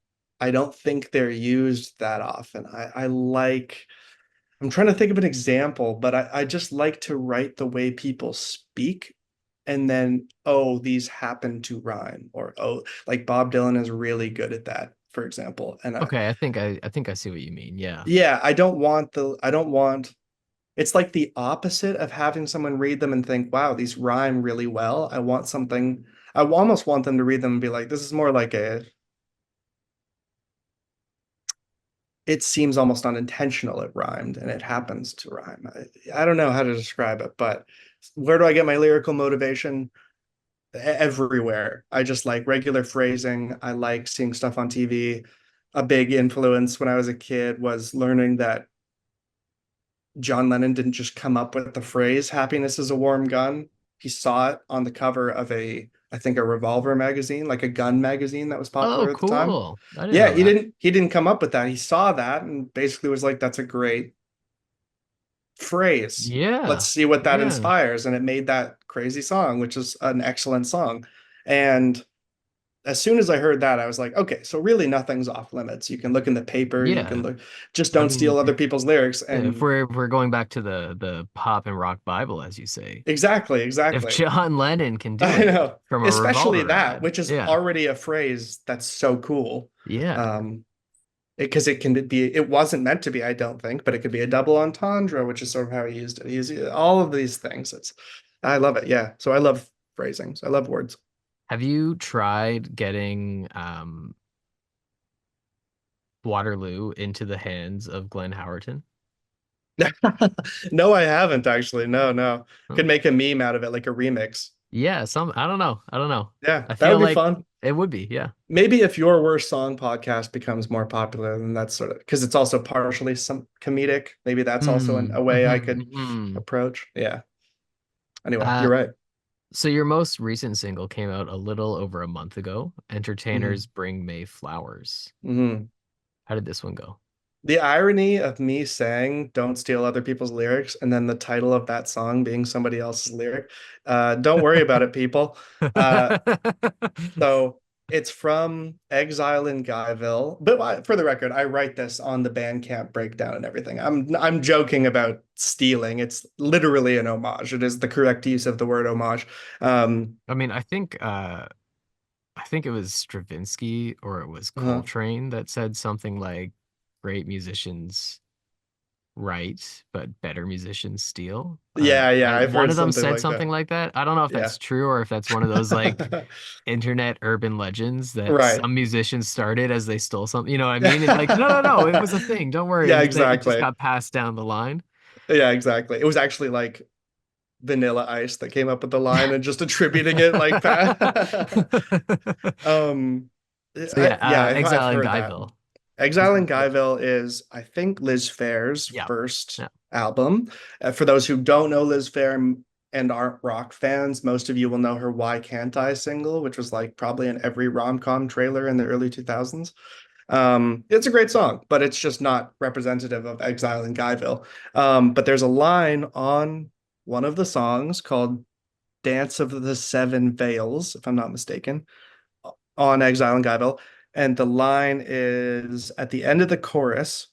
don't think they're used that often. I like I'm trying to think of an example, but I just like to write the way people speak and then, oh, these happen to rhyme, or oh, like Bob Dylan is really good at that, for example. And Okay, I think I see what you mean. Yeah. yeah, I don't want it's like the opposite of having someone read them and think, wow, these rhyme really well. I almost want them to read them and be like, this is more like it seems almost unintentional it rhymed and it happens to rhyme. I don't know how to describe it, but where do I get my lyrical motivation? Everywhere. I just like regular phrasing. I like seeing stuff on TV. A big influence when I was a kid was learning that John Lennon didn't just come up with the phrase happiness is a warm gun. He saw it on the cover of I think a Revolver magazine, like a gun magazine that was Oh, popular at the time. cool. I didn't Yeah, know that. he didn't come up with that. He saw that and basically was like, that's a great phrase. Let's Yeah. see what that Yeah. inspires. And it made that crazy song, which is an excellent song. And as soon as I heard that, I was like, okay, so really nothing's off limits. You can look in the paper, you can Yeah. look, just I don't mean, steal other people's lyrics. yeah, if And if we're going back to the pop and rock Bible, as you say, exactly, if exactly. John Lennon can do I it know, from a especially revolver that, ad, which is yeah, already a phrase that's so cool. yeah. Because it can be, it wasn't meant to be, I don't think, but it could be a double entendre, which is sort of how he used it. He's all of these things. I love it. Yeah. So I love phrasings. I love words. Have you tried getting Waterloo into the hands of Glenn Howerton? No, I haven't actually. No, no. Huh? Could make a meme out of it, like a remix. Yeah, I don't know. I don't know. Yeah, I that feel would be like fun. it would be, yeah. Maybe if your worst song podcast becomes more popular, then that's sort of because it's also partially some comedic. Maybe that's also a way I could Hmm. approach. Yeah. Anyway, Uh, you're right. so your most recent single came out a little over a month ago. Hmm. Entertainers Bring May Flowers. Hmm. How did this one go? The irony of me saying "Don't steal other people's lyrics" and then the title of that song being somebody else's lyric. Don't worry about it, people. Uh, So it's from Exile in Guyville. But for the record, I write this on the Bandcamp breakdown and everything. I'm joking about stealing. It's literally an homage. It is the correct use of the word homage. Um, I mean, I think it was Stravinsky or it was uh, Coltrane that said something like great musicians write, but better musicians steal. yeah, yeah, I've One heard of them something said like something that. like that. I don't know if Yeah. that's true or if that's one of those like internet urban legends that Right. some musicians started as they stole something. You know what I mean? It's like, no, no, no, it was a thing. Don't worry. Yeah, And it just exactly. got passed down the line. Yeah, exactly. It was actually like Vanilla Ice that came up with the line and just attributing it like that. Um, So yeah, Yeah, I've Exile in heard that. Guyville is Exile in the first. Guyville is, I think, Liz Phair's Yeah. first Yeah. album. For those who don't know Liz Phair and aren't rock fans, most of you will know her "Why Can't I" single, which was like probably in every rom-com trailer in the early 2000s. It's a great song, but it's just not representative of Exile in Guyville. But there's a line on one of the songs called "Dance of the Seven Veils," if I'm not mistaken, on Exile in Guyville. And the line is at the end of the chorus,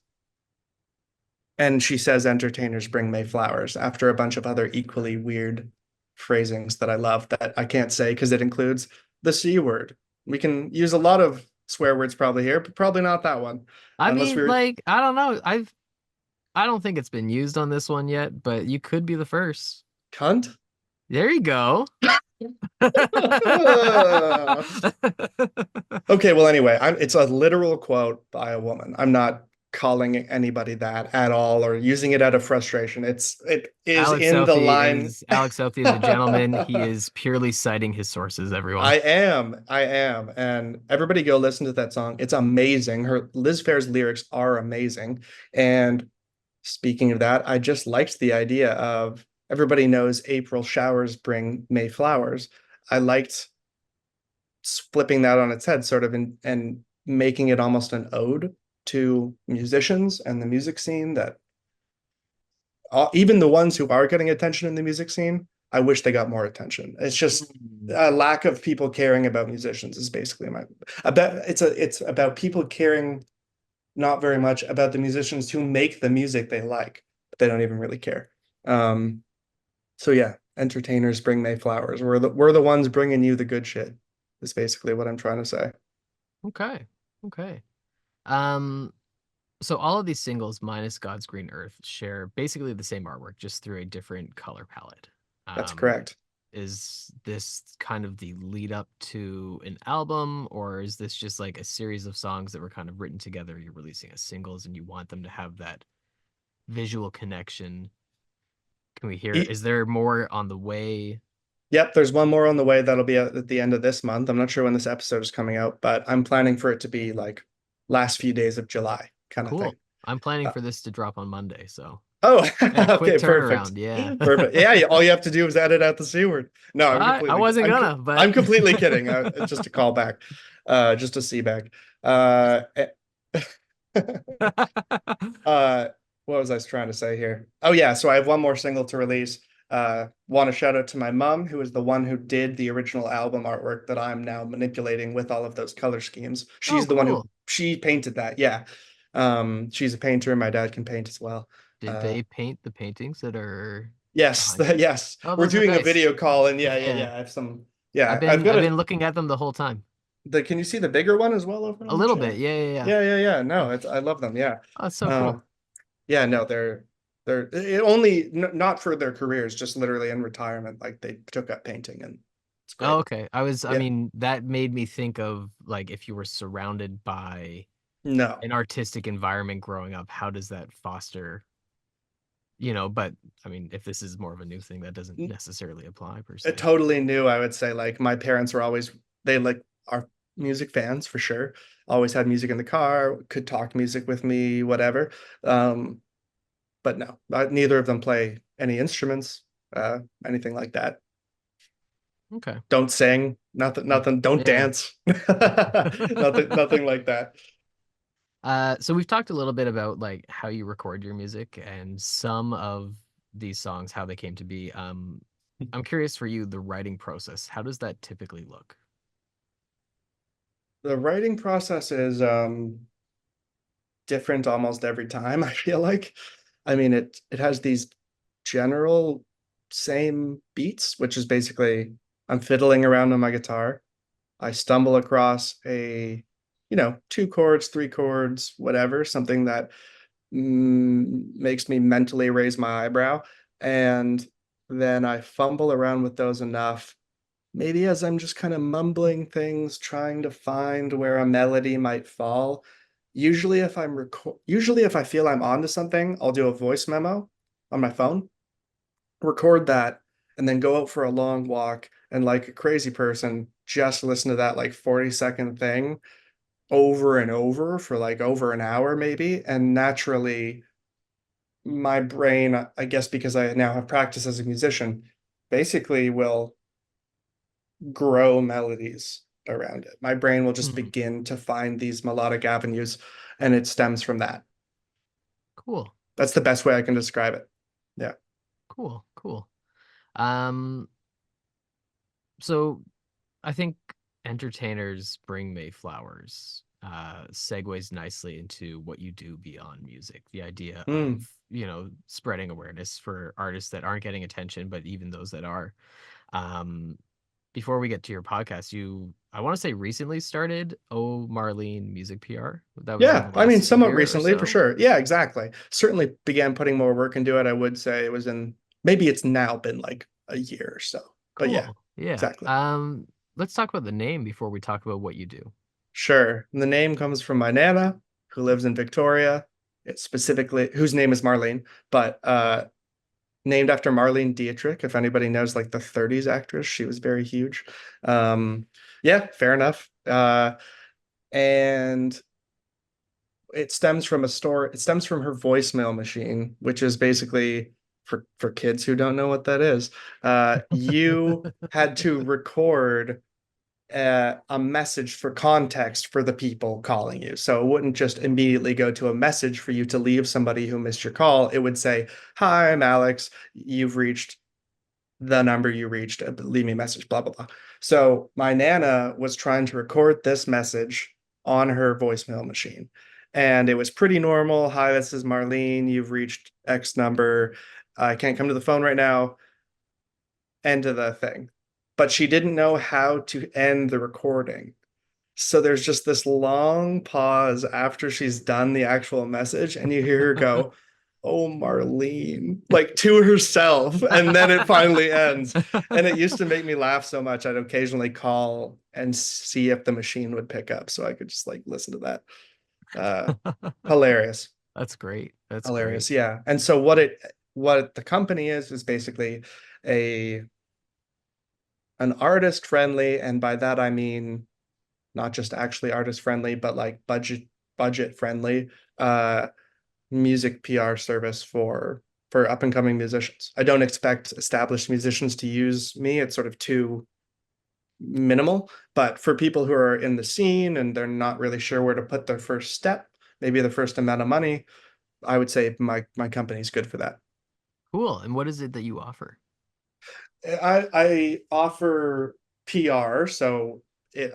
and she says, "Entertainers bring May flowers," after a bunch of other equally weird phrasings that I love that I can't say because it includes the C word. We can use a lot of swear words probably here, but probably not that one. I Unless mean, we were like, I don't know. I don't think it's been used on this one yet, but you could be the first. cunt. There you go. Okay, well, anyway, it's a literal quote by a woman. I'm not calling anybody that at all or using it out of frustration. It is in the line. Alex Southey is a gentleman. He is purely citing his sources, everyone. I am, and everybody go listen to that song. It's amazing. Her Liz Phair's lyrics are amazing. And speaking of that, I just liked the idea of everybody knows April showers bring May flowers. I liked flipping that on its head, sort of, and making it almost an ode to musicians and the music scene that even the ones who are getting attention in the music scene, I wish they got more attention. It's just Mm. a lack of people caring about musicians is basically my about it's about people caring not very much about the musicians who make the music they like, but they don't even really care. Um, so yeah, entertainers bring May flowers. We're the ones bringing you the good shit. Is basically what I'm trying to say. Okay. Okay. Um, so all of these singles, minus God's Green Earth, share basically the same artwork, just through a different color palette. That's Um, correct. is this kind of the lead up to an album, or is this just like a series of songs that were kind of written together? You're releasing as singles and you want them to have that visual connection. Can we hear? E Is there more on the way? Yep, there's one more on the way that'll be at the end of this month. I'm not sure when this episode is coming out, but I'm planning for it to be like last few days of July kind of thing. Cool. I'm planning Uh, for this to drop on Monday, so oh, yeah, quick okay, perfect. turnaround. Yeah. Perfect. Yeah, all you have to do is edit out the C word. No, I wasn't gonna, but I'm completely kidding. It's just a callback. Just a C back. Uh, Uh, what was I trying to say here? Oh yeah, so I have one more single to release. Want to shout out to my mom, who is the one who did the original album artwork that I'm now manipulating with all of those color schemes. Oh, She's the one who cool. she painted that. Yeah. She's a painter. My dad can paint as well. Did Uh, they paint the paintings that are yes, behind you? yes. Oh, We're those are doing a nice. video call, and yeah, yeah, Yeah. yeah. I have some. Yeah, I've got I've been looking at them the whole time. Can you see the bigger one as well over A on the little bit. channel? Yeah, yeah, yeah. Yeah, yeah, yeah. No, Yeah. it's I love them. Yeah. Oh, it's so Uh, cool. Yeah, no, they're only not for their careers, just literally in retirement. Like they took up painting, and it's Oh, great. okay. I Yeah, mean, that made me think of like if you were surrounded by no, an artistic environment growing up, how does that foster, but I mean, if this is more of a new thing, that doesn't necessarily apply per it se. totally new. I would say like my parents were always they like are music fans for sure. Always had music in the car, could talk music with me, whatever. Um, but no, neither of them play any instruments, anything like that. Okay. Don't sing, nothing, nothing. Don't Yeah. dance, nothing like that. So we've talked a little bit about like how you record your music and some of these songs, how they came to be. I'm curious for you, the writing process. How does that typically look? The writing process is different almost every time, I feel like. I mean it has these general same beats, which is basically I'm fiddling around on my guitar. I stumble across two chords, three chords, whatever, something that makes me mentally raise my eyebrow. And then I fumble around with those enough maybe as I'm just kind of mumbling things, trying to find where a melody might fall. Usually if I feel I'm onto something, I'll do a voice memo on my phone, record that, and then go out for a long walk and like a crazy person, just listen to that like 40-second thing over and over for like over an hour maybe. And naturally, my brain, I guess because I now have practice as a musician, basically will grow melodies around it. My brain will just Hmm. begin to find these melodic avenues, and it stems from that. Cool. That's the best way I can describe it. Yeah. Cool. Cool. Um, so I think entertainers bring May flowers. segues nicely into what you do beyond music. The idea Mm. of, spreading awareness for artists that aren't getting attention, but even those that are. Um, Before we get to your podcast, I want to say recently started Oh Marlene Music PR. That was in Yeah, the I mean, last somewhat year or recently for so. sure. Yeah, exactly. Certainly began putting more work into it. I would say it was in maybe it's now been like a year or so. But yeah, Cool. Yeah. exactly. Let's talk about the name before we talk about what you do. Sure. And the name comes from my nana who lives in Victoria. It's specifically whose name is Marlene, but named after Marlene Dietrich. If anybody knows like the 30s actress, she was very huge. Yeah, fair enough. And it stems from her voicemail machine, which is basically for kids who don't know what that is. You had to record a message for context for the people calling you. So it wouldn't just immediately go to a message for you to leave somebody who missed your call. It would say, "Hi, I'm Alex. You've reached the number you reached. Leave me a message, blah, blah, blah." So my Nana was trying to record this message on her voicemail machine. And it was pretty normal. "Hi, this is Marlene. You've reached X number. I can't come to the phone right now." End of the thing. But she didn't know how to end the recording. So there's just this long pause after she's done the actual message, and you hear her go, "Oh, Marlene," like to herself. And then it finally ends. And it used to make me laugh so much, I'd occasionally call and see if the machine would pick up so I could just like listen to that. Uh, Hilarious. That's great. That's great. Hilarious. Yeah. And so what the company is basically a an artist friendly, and by that I mean not just actually artist friendly, but like budget friendly uh music PR service for up and coming musicians. I don't expect established musicians to use me. It's sort of too minimal, but for people who are in the scene and they're not really sure where to put their first step, maybe the first amount of money, I would say my company's good for that. Cool. And what is it that you offer? I offer PR, so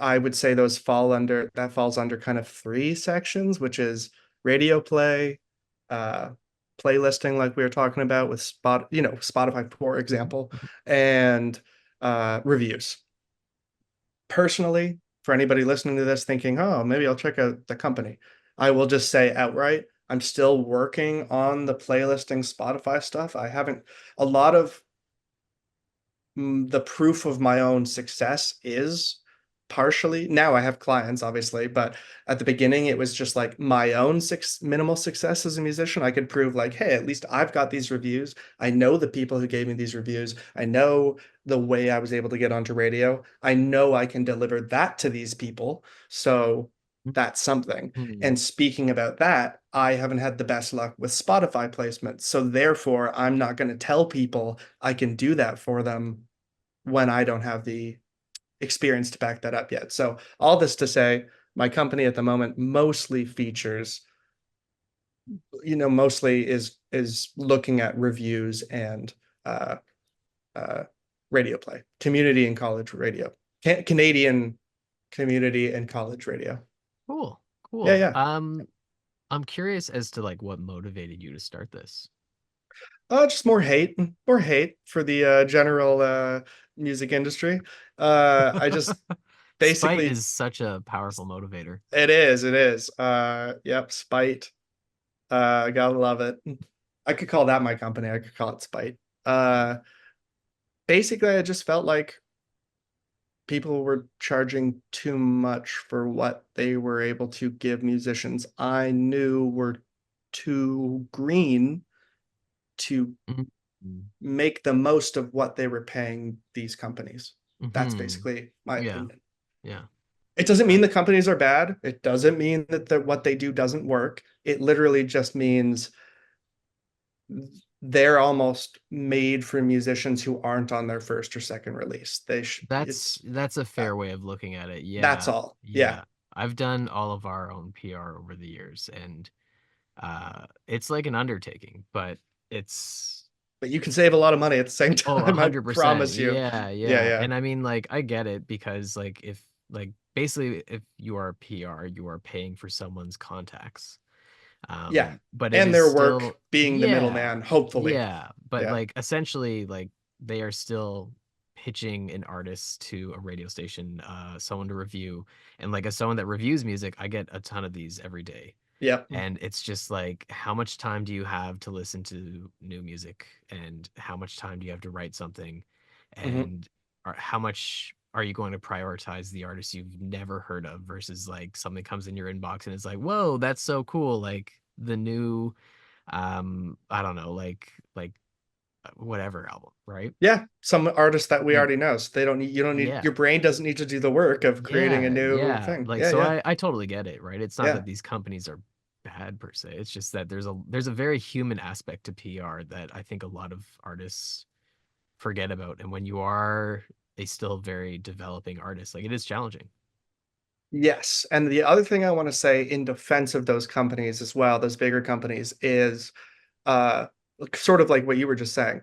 I would say that falls under kind of three sections, which is radio play, uh, playlisting, like we were talking about with Spotify, for example, and reviews. Personally, for anybody listening to this thinking, "Oh, maybe I'll check out the company," I will just say outright, I'm still working on the playlisting Spotify stuff. I haven't a lot of the proof of my own success is partially now I have clients obviously, but at the beginning it was just like my own minimal success as a musician. I could prove like, hey, at least I've got these reviews. I know the people who gave me these reviews. I know the way I was able to get onto radio. I know I can deliver that to these people. So that's something. Mhm. And speaking about that, I haven't had the best luck with Spotify placements. So therefore, I'm not going to tell people I can do that for them when I don't have the experience to back that up yet. So all this to say, my company at the moment mostly features, mostly is looking at reviews and uh, uh, radio play, community and college radio, Canadian community and college radio. Cool. Yeah, Cool. yeah. I'm curious as to like what motivated you to start this. Just more hate for the general music industry. I just Spite basically is such a powerful motivator. it is. Yep, spite. Gotta love it. I could call that my company. I could call it Spite. Uh, Basically, I just felt like people were charging too much for what they were able to give musicians. I knew were too green to Mhm. make the most of what they were paying these companies. That's Mhm. basically my Yeah. opinion. Yeah. It doesn't Uh, mean the companies are bad. It doesn't mean that what they do doesn't work. It literally just means they're almost made for musicians who aren't on their first or second release. that's a Uh, fair way of looking at it. that's Yeah. all. Yeah. Yeah. I've done all of our own PR over the years, and it's like an undertaking, but it's But you can save a lot of money at the same oh, time, I 100%. promise you. Yeah, Yeah, yeah. yeah. And I mean, like, I get it because, like, if like basically if you are PR, you are paying for someone's contacts. Yeah. But it And is their work still, being the yeah, middleman, hopefully. yeah. But Yeah. like essentially, like they are still pitching an artist to a radio station, someone to review. And like as someone that reviews music, I get a ton of these every day. Yep. And it's just like, how much time do you have to listen to new music? And how much time do you have to write something? Hmm. And how much are you going to prioritize the artist you've never heard of versus like something comes in your inbox and it's like, whoa, that's so cool. Like the new, I don't know, like whatever album, right? Yeah. Some artists that we And already know. So they don't need, you don't need, yeah, your brain doesn't need to do the work of creating a new yeah. thing. Like Yeah. so Yeah. I totally get it, right? It's not Yeah. that these companies are bad per se. It's just that there's a very human aspect to PR that I think a lot of artists forget about. And when you are a still very developing artist, like it is challenging. Yes. And the other thing I want to say in defense of those companies as well, those bigger companies, is uh sort of like what you were just saying.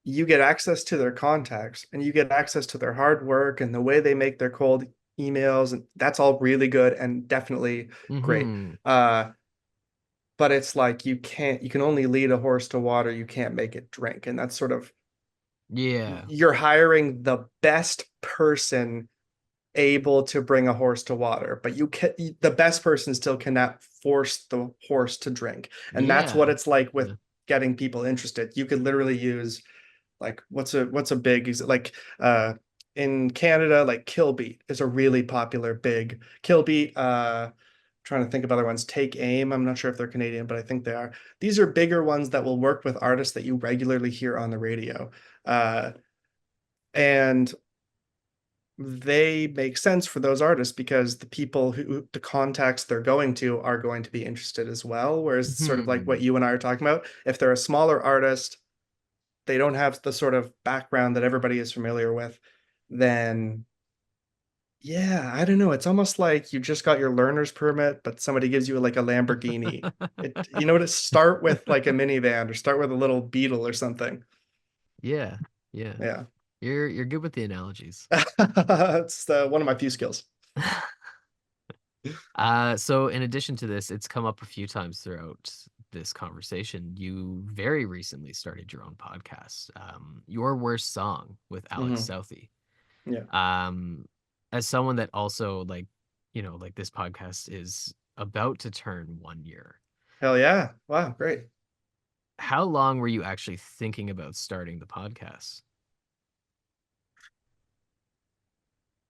You get access to their contacts and you get access to their hard work and the way they make their cold emails, and that's all really good and definitely great. Hmm. But it's like you can only lead a horse to water, you can't make it drink. And that's sort of, Yeah. you're hiring the best person able to bring a horse to water, but the best person still cannot force the horse to drink. And that's what Yeah. it's like with Yeah. getting people interested. You could literally use, like, what's a big, is it like in Canada, like Kill Beat is a really popular big Kill Beat. Trying to think of other ones. Take Aim. I'm not sure if they're Canadian, but I think they are. These are bigger ones that will work with artists that you regularly hear on the radio. Uh, and they make sense for those artists because the people who the contacts they're going to are going to be interested as well. Whereas it's sort of like what Hmm. you and I are talking about. If they're a smaller artist, they don't have the sort of background that everybody is familiar with, then yeah, I don't know. It's almost like you just got your learner's permit, but somebody gives you like a Lamborghini. You know what? To start with like a minivan or start with a little Beetle or something. Yeah. Yeah. Yeah. You're good with the analogies. It's one of my few skills. So in addition to this, it's come up a few times throughout this conversation. You very recently started your own podcast, Your Worst Song with Alex Hmm. Southey. Yeah. Um, as someone that also like, like this podcast is about to turn 1 year. Hell yeah. Wow, great. How long were you actually thinking about starting the podcast?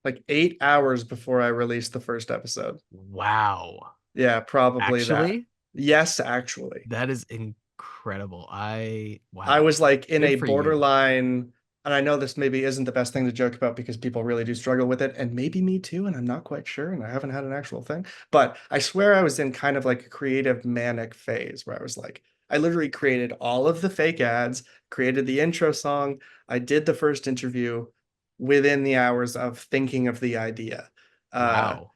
Like 8 hours before I released the first episode. Wow. Yeah, probably that. Actually, Yes, actually. that is incredible. I Wow. was like in Good a for you. borderline, and I know this maybe isn't the best thing to joke about because people really do struggle with it, and maybe me too, and I'm not quite sure, and I haven't had an actual thing. But I swear I was in kind of like a creative manic phase where I was like, I literally created all of the fake ads, created the intro song, I did the first interview within the hours of thinking of the idea. Uh, Wow.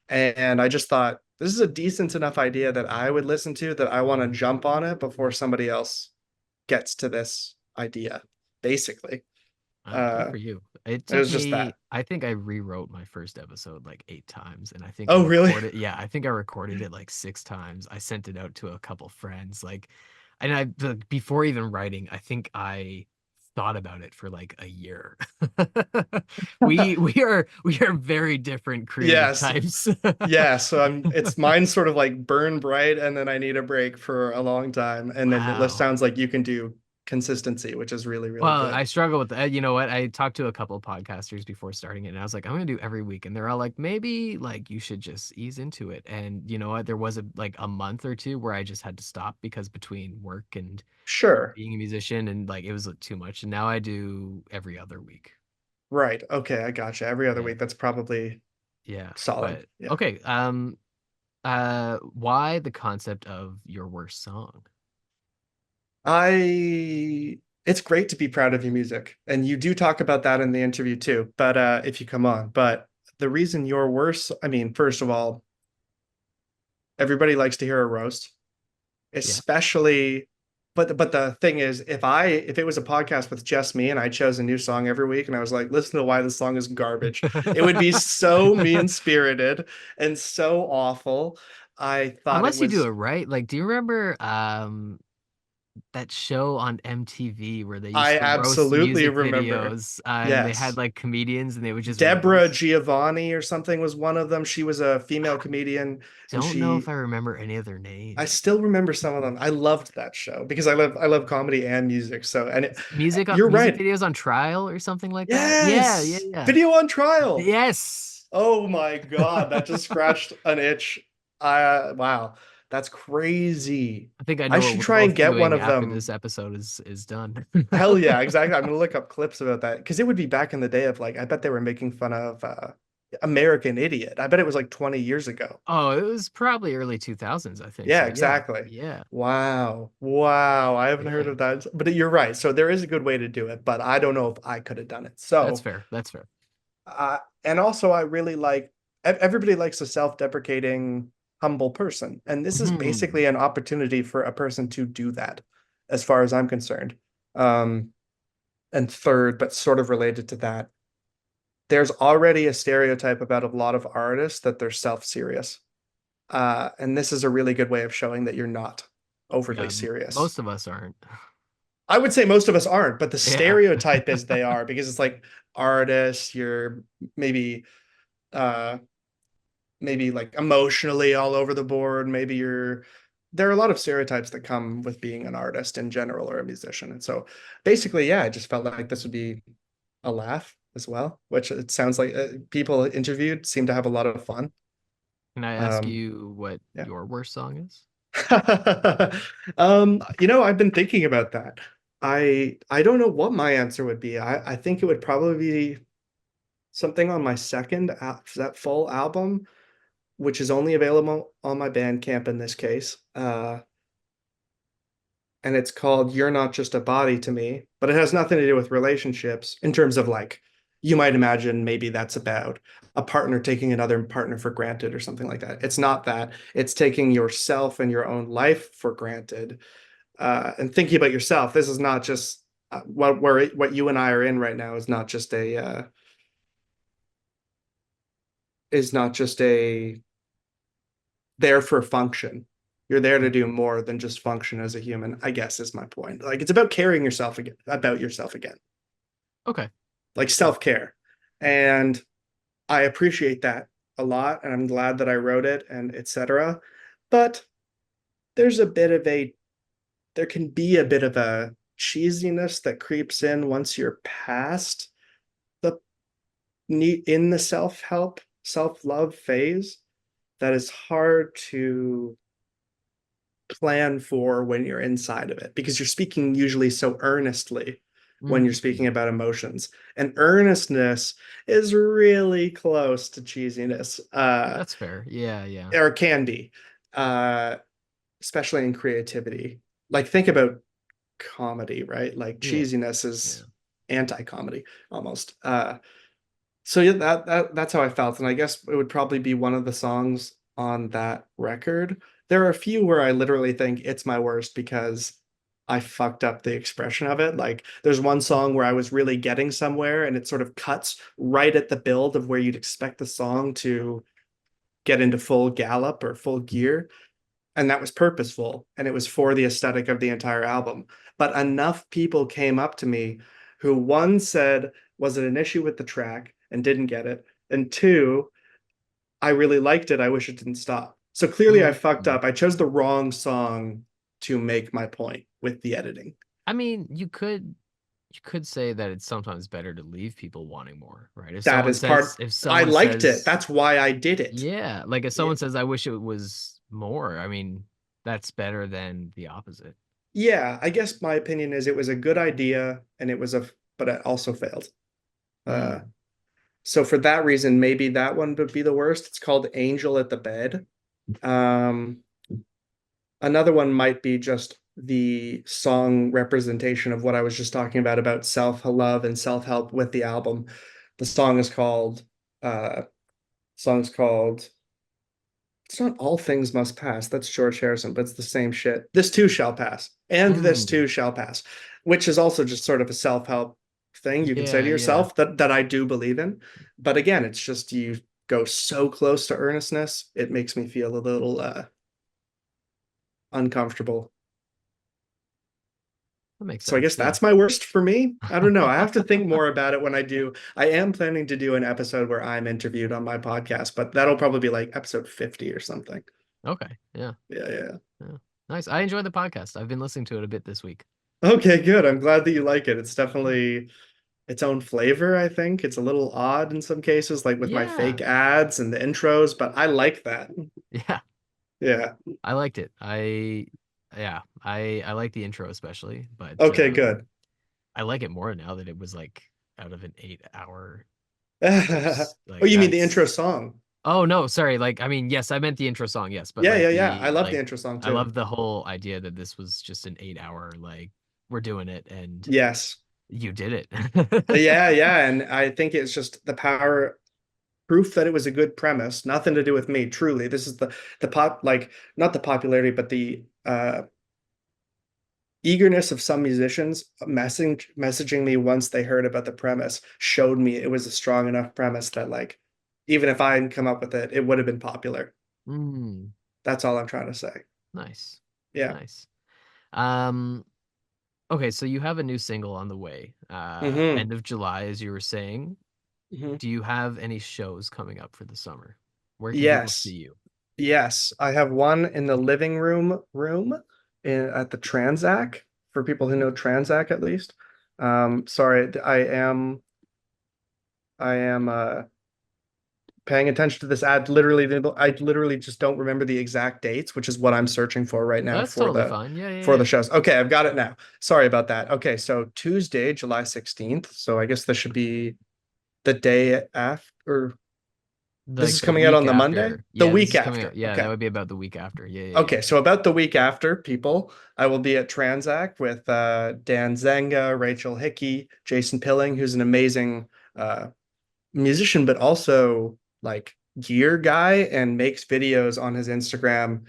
and I just thought, this is a decent enough idea that I would listen to, that I want to jump on it before somebody else gets to this idea, basically. Good Uh, for you. It it took was just me, that. I think I rewrote my first episode like 8 times, and I think I Oh, really? recorded, yeah, I think I recorded it like 6 times. I sent it out to a couple friends, like, and before even writing, I think I thought about it for like a year. We are very different creative Yes. types. Yeah. So it's mine sort of like burn bright and then I need a break for a long time. And then it Wow. sounds like you can do consistency, which is really, really Well, good. I struggle with that. You know what? I talked to a couple of podcasters before starting it, and I was like, I'm gonna do every week, and they're all like, maybe like you should just ease into it. And you know what? There was a month or two where I just had to stop because between work and Sure. being a musician, and like it was too much. And now I do every other week. Right. Okay. I gotcha. Every other Yeah, week. That's probably yeah. solid. But Yeah. okay. Why the concept of your worst song? It's great to be proud of your music. And you do talk about that in the interview too, but if you come on. But the reason you're worse, I mean, first of all, everybody likes to hear a roast, Yeah. especially but the thing is, if it was a podcast with just me and I chose a new song every week and I was like, listen to why this song is garbage, it would be so mean-spirited and so awful. I thought it Unless you do it was right. Like, do you remember that show on MTV where they I used to roast absolutely music remember. videos and they had Yes. like comedians and they would just Deborah roast? Giovanni or something was one of them. She was a female I comedian and don't know if I remember any of their I names. still remember some of them. I loved that show because I love comedy and music. So, you're Music right. videos on trial or something like that. Yeah, yeah, Yes. yeah. Video on trial. Yes. Oh my God, that just scratched an itch. Wow, that's crazy. I think I I know what should we're try and both get one doing of after this them. episode is done. Hell yeah, exactly. I'm gonna look up clips about that because it would be back in the day of like I bet they were making fun of American Idiot. I bet it was like 20 years ago. Oh, it was probably early 2000s, I think. Yeah, So yeah. exactly. Yeah. Wow. Wow. I haven't heard Yeah. of that. But you're right. So there is a good way to do it, but I don't know if I could have done it. That's So, fair. That's fair. and also I really like everybody likes a self-deprecating, humble person. And this is Hmm. basically an opportunity for a person to do that, as far as I'm concerned. Um, and third, but sort of related to that, there's already a stereotype about a lot of artists that they're self-serious. And this is a really good way of showing that you're not overly Yeah, serious. most of us aren't. I would say most of us aren't, but the Yeah. stereotype is they are because it's like artists, you're maybe uh maybe like emotionally all over the board, maybe you're there are a lot of stereotypes that come with being an artist in general or a musician. And so basically, yeah, I just felt like this would be a laugh as well, which it sounds like people interviewed seem to have a lot of fun. Can I ask Um, you what yeah. your worst song is? I've been thinking about that. I don't know what my answer would be. I think it would probably be something on my that full album, which is only available on my Bandcamp in this case. And it's called You're Not Just a Body to Me, but it has nothing to do with relationships in terms of like you might imagine maybe that's about a partner taking another partner for granted or something like that. It's not that. It's taking yourself and your own life for granted and thinking about yourself. This is not just what you and I are in right now is not just a there for function. You're there to do more than just function as a human, I guess is my point. Like it's about caring yourself again, about yourself again, Okay. like Yeah. self-care. And I appreciate that a lot and I'm glad that I wrote it and etc. But there's a bit of a there can be a bit of a cheesiness that creeps in once you're past the in the self-help, self-love phase that is hard to plan for when you're inside of it because you're speaking usually so earnestly when you're speaking Mhm. about emotions. And earnestness is really close to cheesiness, That's fair. Yeah, yeah. or can be, uh, especially in creativity. Like think about comedy, right? Like Yeah. cheesiness Yeah. is anti-comedy almost. So yeah, that's how I felt, and I guess it would probably be one of the songs on that record. There are a few where I literally think it's my worst because I fucked up the expression of it. Like there's one song where I was really getting somewhere, and it sort of cuts right at the build of where you'd expect the song to get into full gallop or full gear, and that was purposeful and it was for the aesthetic of the entire album. But enough people came up to me who one said, was it an issue with the track and didn't get it? And two, I really liked it. I wish it didn't stop. So clearly I fucked Mhm. up. I chose the wrong song to make my point with the editing. I mean, you could say that it's sometimes better to leave people wanting more, right? That is part, If I someone liked it. says, That's why I did it. yeah, like if Yeah, someone says I wish it was more, I mean, that's better than the opposite. yeah, I guess my opinion is it was a good idea and but it also failed. Uh, Mm. So for that reason, maybe that one would be the worst. It's called Angel at the Bed. Um, Another one might be just the song representation of what I was just talking about self-love and self-help with the album. The song is called uh song's called It's not all things must pass. That's George Harrison, but it's the same shit. This too shall pass, and this Mm, too shall pass, which is also just sort of a self-help thing you can say to yeah, yeah. yourself that I do believe in. But again, it's just you go so close to earnestness, it makes me feel a little uncomfortable. That makes So I guess sense. Yeah. that's my worst for me. I don't know. I have to think more about it when I do. I am planning to do an episode where I'm interviewed on my podcast, but that'll probably be like episode 50 or something. Okay. Yeah. Yeah, yeah. Yeah. Nice. I enjoyed the podcast. I've been listening to it a bit this week. Okay, good. I'm glad that you like it. It's Yeah. definitely its own flavor, I think. It's a little odd in some cases, like with my Yeah. fake ads and the intros, but I like that. Yeah. Yeah. I liked it. Yeah, I like the intro especially, but Okay, good. I like it more now that it was like out of an 8 hour Oh, like you mean the intro that's song? oh no, sorry. Like I mean, yes, I meant the intro song, yes, but Yeah, like yeah, yeah. I the love the like intro song I too. love the whole idea that this was just an 8 hour like we're doing it and Yes. you did it. Yeah, yeah. And I think it's just the power proof that it was a good premise. Nothing to do with me, truly. This is the pop like not the popularity, but the eagerness of some musicians messaging me once they heard about the premise showed me it was a strong enough premise that like even if I hadn't come up with it, it would have been popular. Mm, That's all I'm trying to say. nice. Yeah. Nice. Um okay, so you have a new single on the way. Hmm. End of July as you were saying. Hmm. Do you have any shows coming up for the summer? Where can people see Yes. you? Yes. I have one in the living room at the Transac for people who know Transac at least. Sorry, I am paying attention to this ad I literally just don't remember the exact dates, which is what I'm searching for right now That's totally fine. Yeah, yeah, for the yeah. shows. Okay, I've got it now. Sorry about that. Okay, so Tuesday, July 16th. So I guess this should be the day after. This Like is the coming out week on the Monday? after. The Yeah, this week is coming out. after. Yeah, that Okay. would be about the week after. Yeah, yeah, yeah. Okay, so about the week after, people, I will be at Transac with Dan Zenga, Rachel Hickey, Jason Pilling, who's an amazing uh, musician, but also like gear guy and makes videos on his Instagram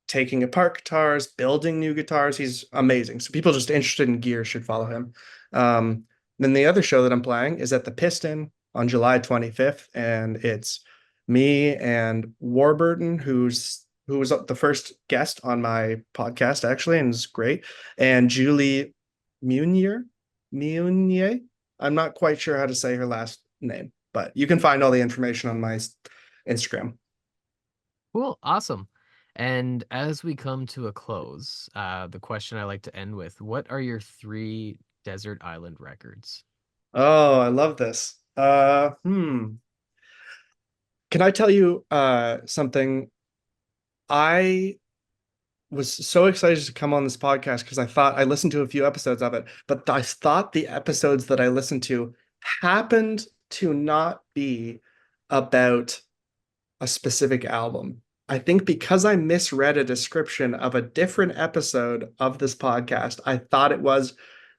taking apart guitars, building new guitars. He's amazing. So people just interested in gear should follow him. Um, then the other show that I'm playing is at the Piston on July 25th, and it's me and Warburton, who was the first guest on my podcast actually, and is great, and Julie Munier, Munier. I'm not quite sure how to say her last name, but you can find all the information on my Instagram. Cool. Awesome. And as we come to a close, the question I like to end with, what are your three desert island records? Oh, I love this. Can I tell you something? I was so excited to come on this podcast because I listened to a few episodes of it, but I thought the episodes that I listened to happened to not be about a specific album. I think because I misread a description of a different episode of this podcast, I thought it was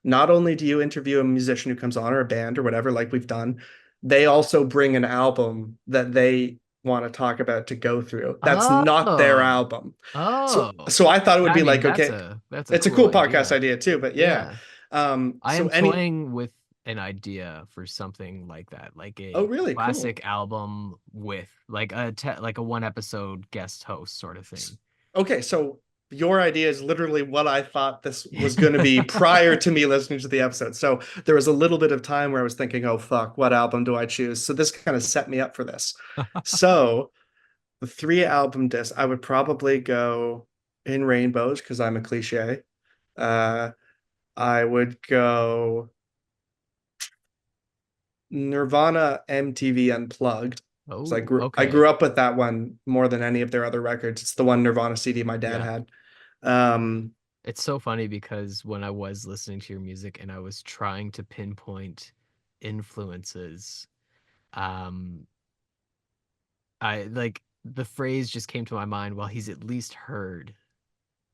not only do you interview a musician who comes on or a band or whatever, like we've done, they also bring an album that they want to talk about to go through. That's not their Oh, album. oh. So I thought it would I be mean, like, okay, that's a it's a cool cool podcast idea. idea too, but yeah. Yeah. I So am any toying with an idea for something like that, like oh a really cool. classic album with like like a one episode guest host sort of thing. Okay, so your idea is literally what I thought this was going to be prior to me listening to the episode. So there was a little bit of time where I was thinking, oh, fuck, what album do I choose? So this kind of set me up for this. So the three album disc, I would probably go In Rainbows because I'm a cliche. Uh, I would go Nirvana MTV Unplugged. So Oh, I okay. grew up with that one more than any of their other records. It's the one Nirvana CD my dad Yeah. had. Um, It's so funny because when I was listening to your music and I was trying to pinpoint influences, um, I like the phrase just came to my mind, well, he's at least heard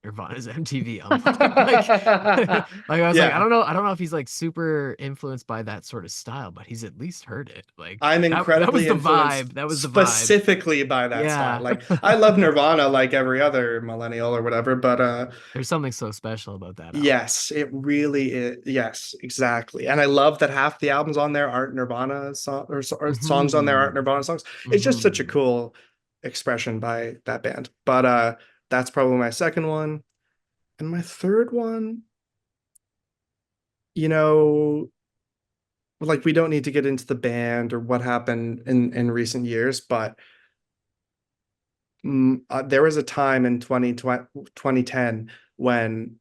Nirvana's MTV Unplugged. Like I was like, Yeah, I don't know if he's like super influenced by that sort of style, but he's at least heard it. Like I'm that was incredibly the influenced vibe. That was the vibe. specifically by that style. Yeah. Like I love Nirvana like every other millennial or whatever, but There's something so special about that album. yes, it really is. Yes, exactly. And I love that half the albums on there aren't Nirvana or songs on there aren't Hmm. Nirvana songs. It's just such a Hmm. cool expression by that band. But that's probably my second one. And my third one, you know, like we don't need to get into the band or what happened in recent years, but there was a time in 2010 when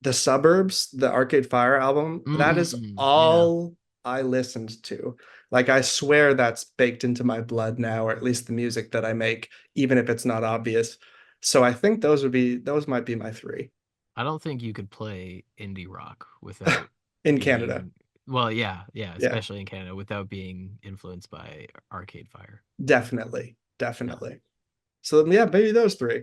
The Suburbs, the Arcade Fire album, that is Yeah. all I listened to. Like I swear that's baked into my blood now, or at least the music that I make, even if it's not obvious. So I think those might be my three I don't think you could play indie rock without in Canada. being, well, yeah, yeah, Yeah, especially in Canada, without being influenced by Arcade Fire. definitely, Yeah. definitely. So yeah, maybe those three.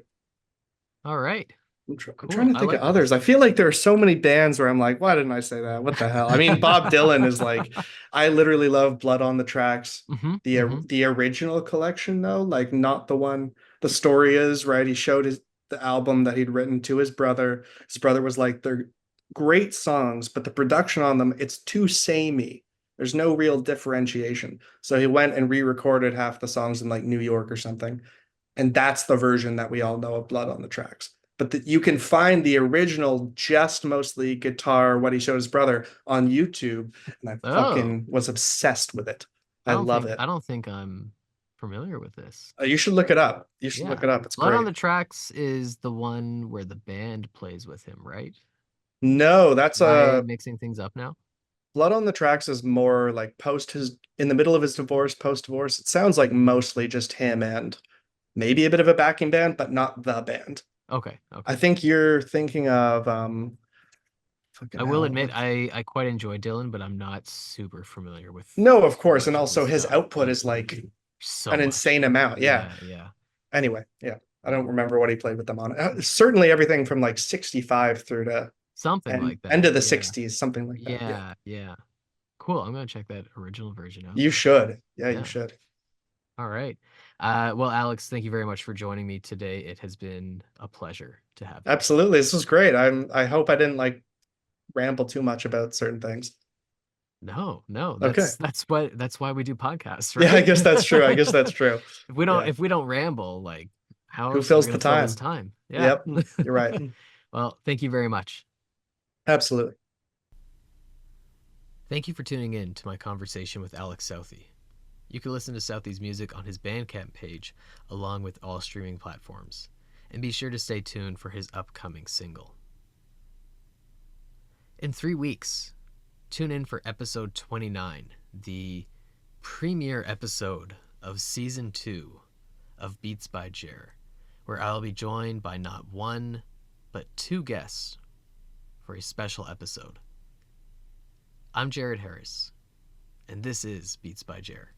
All right. I'm trying Cool. to I think of like that. others. I feel like there are so many bands where I'm like, why didn't I say that? What the hell? I mean, Bob Dylan is like, I literally love Blood on the Tracks, Hmm. Hmm. the original collection though, like not the one. The story is right. He showed the album that he'd written to his brother. His brother was like, they're great songs, but the production on them, it's too samey. There's no real differentiation. So he went and re-recorded half the songs in like New York or something, and that's the version that we all know of Blood on the Tracks. But you can find the original, just mostly guitar, what he showed his brother on YouTube, and I Oh, fucking was obsessed with it. I love it. I don't think I'm familiar with this. You should look it up. You should look Yeah. it up. It's Blood on great. the Tracks is the one where the band plays with him, right? No, that's Am I a mixing things up now? Blood on the Tracks is more like post his in the middle of his divorce, post divorce. It sounds like mostly just him and maybe a bit of a backing band, but not the band. Okay, I okay. think you're thinking of fucking I will hell. admit What? I quite enjoy Dylan, but I'm not super familiar with No, of course. And much of his also his stuff. output is like So an much. insane amount. Yeah. Yeah, yeah. Anyway, yeah. I don't remember what he played with them on. Certainly everything from like 65 through to Something like end that. of the Yeah. 60s, something like that. Yeah. Yeah, yeah. Cool. I'm gonna check that original version out You then. should. Yeah, you Yeah. should. All right. Well, Alex, thank you very much for joining me today. It has been a pleasure to have you. Absolutely. This was great. I hope I didn't like ramble too much about certain things. No, no, Okay. that's why we do podcasts, Yeah, I right? guess that's true. I guess that's true. Yeah. If we don't ramble, like how Who else are we fills the gonna fill this time? time? Yeah. Yep. You're right. Well, thank you very much. Absolutely. Thank you for tuning in to my conversation with Alex Southey. You can listen to Southey's music on his Bandcamp page, along with all streaming platforms. And be sure to stay tuned for his upcoming single. In 3 weeks, tune in for episode 29, the premiere episode of season 2 of Beats by Jer, where I'll be joined by not one, but 2 guests for a special episode. I'm Jared Harris, and this is Beats by Jer.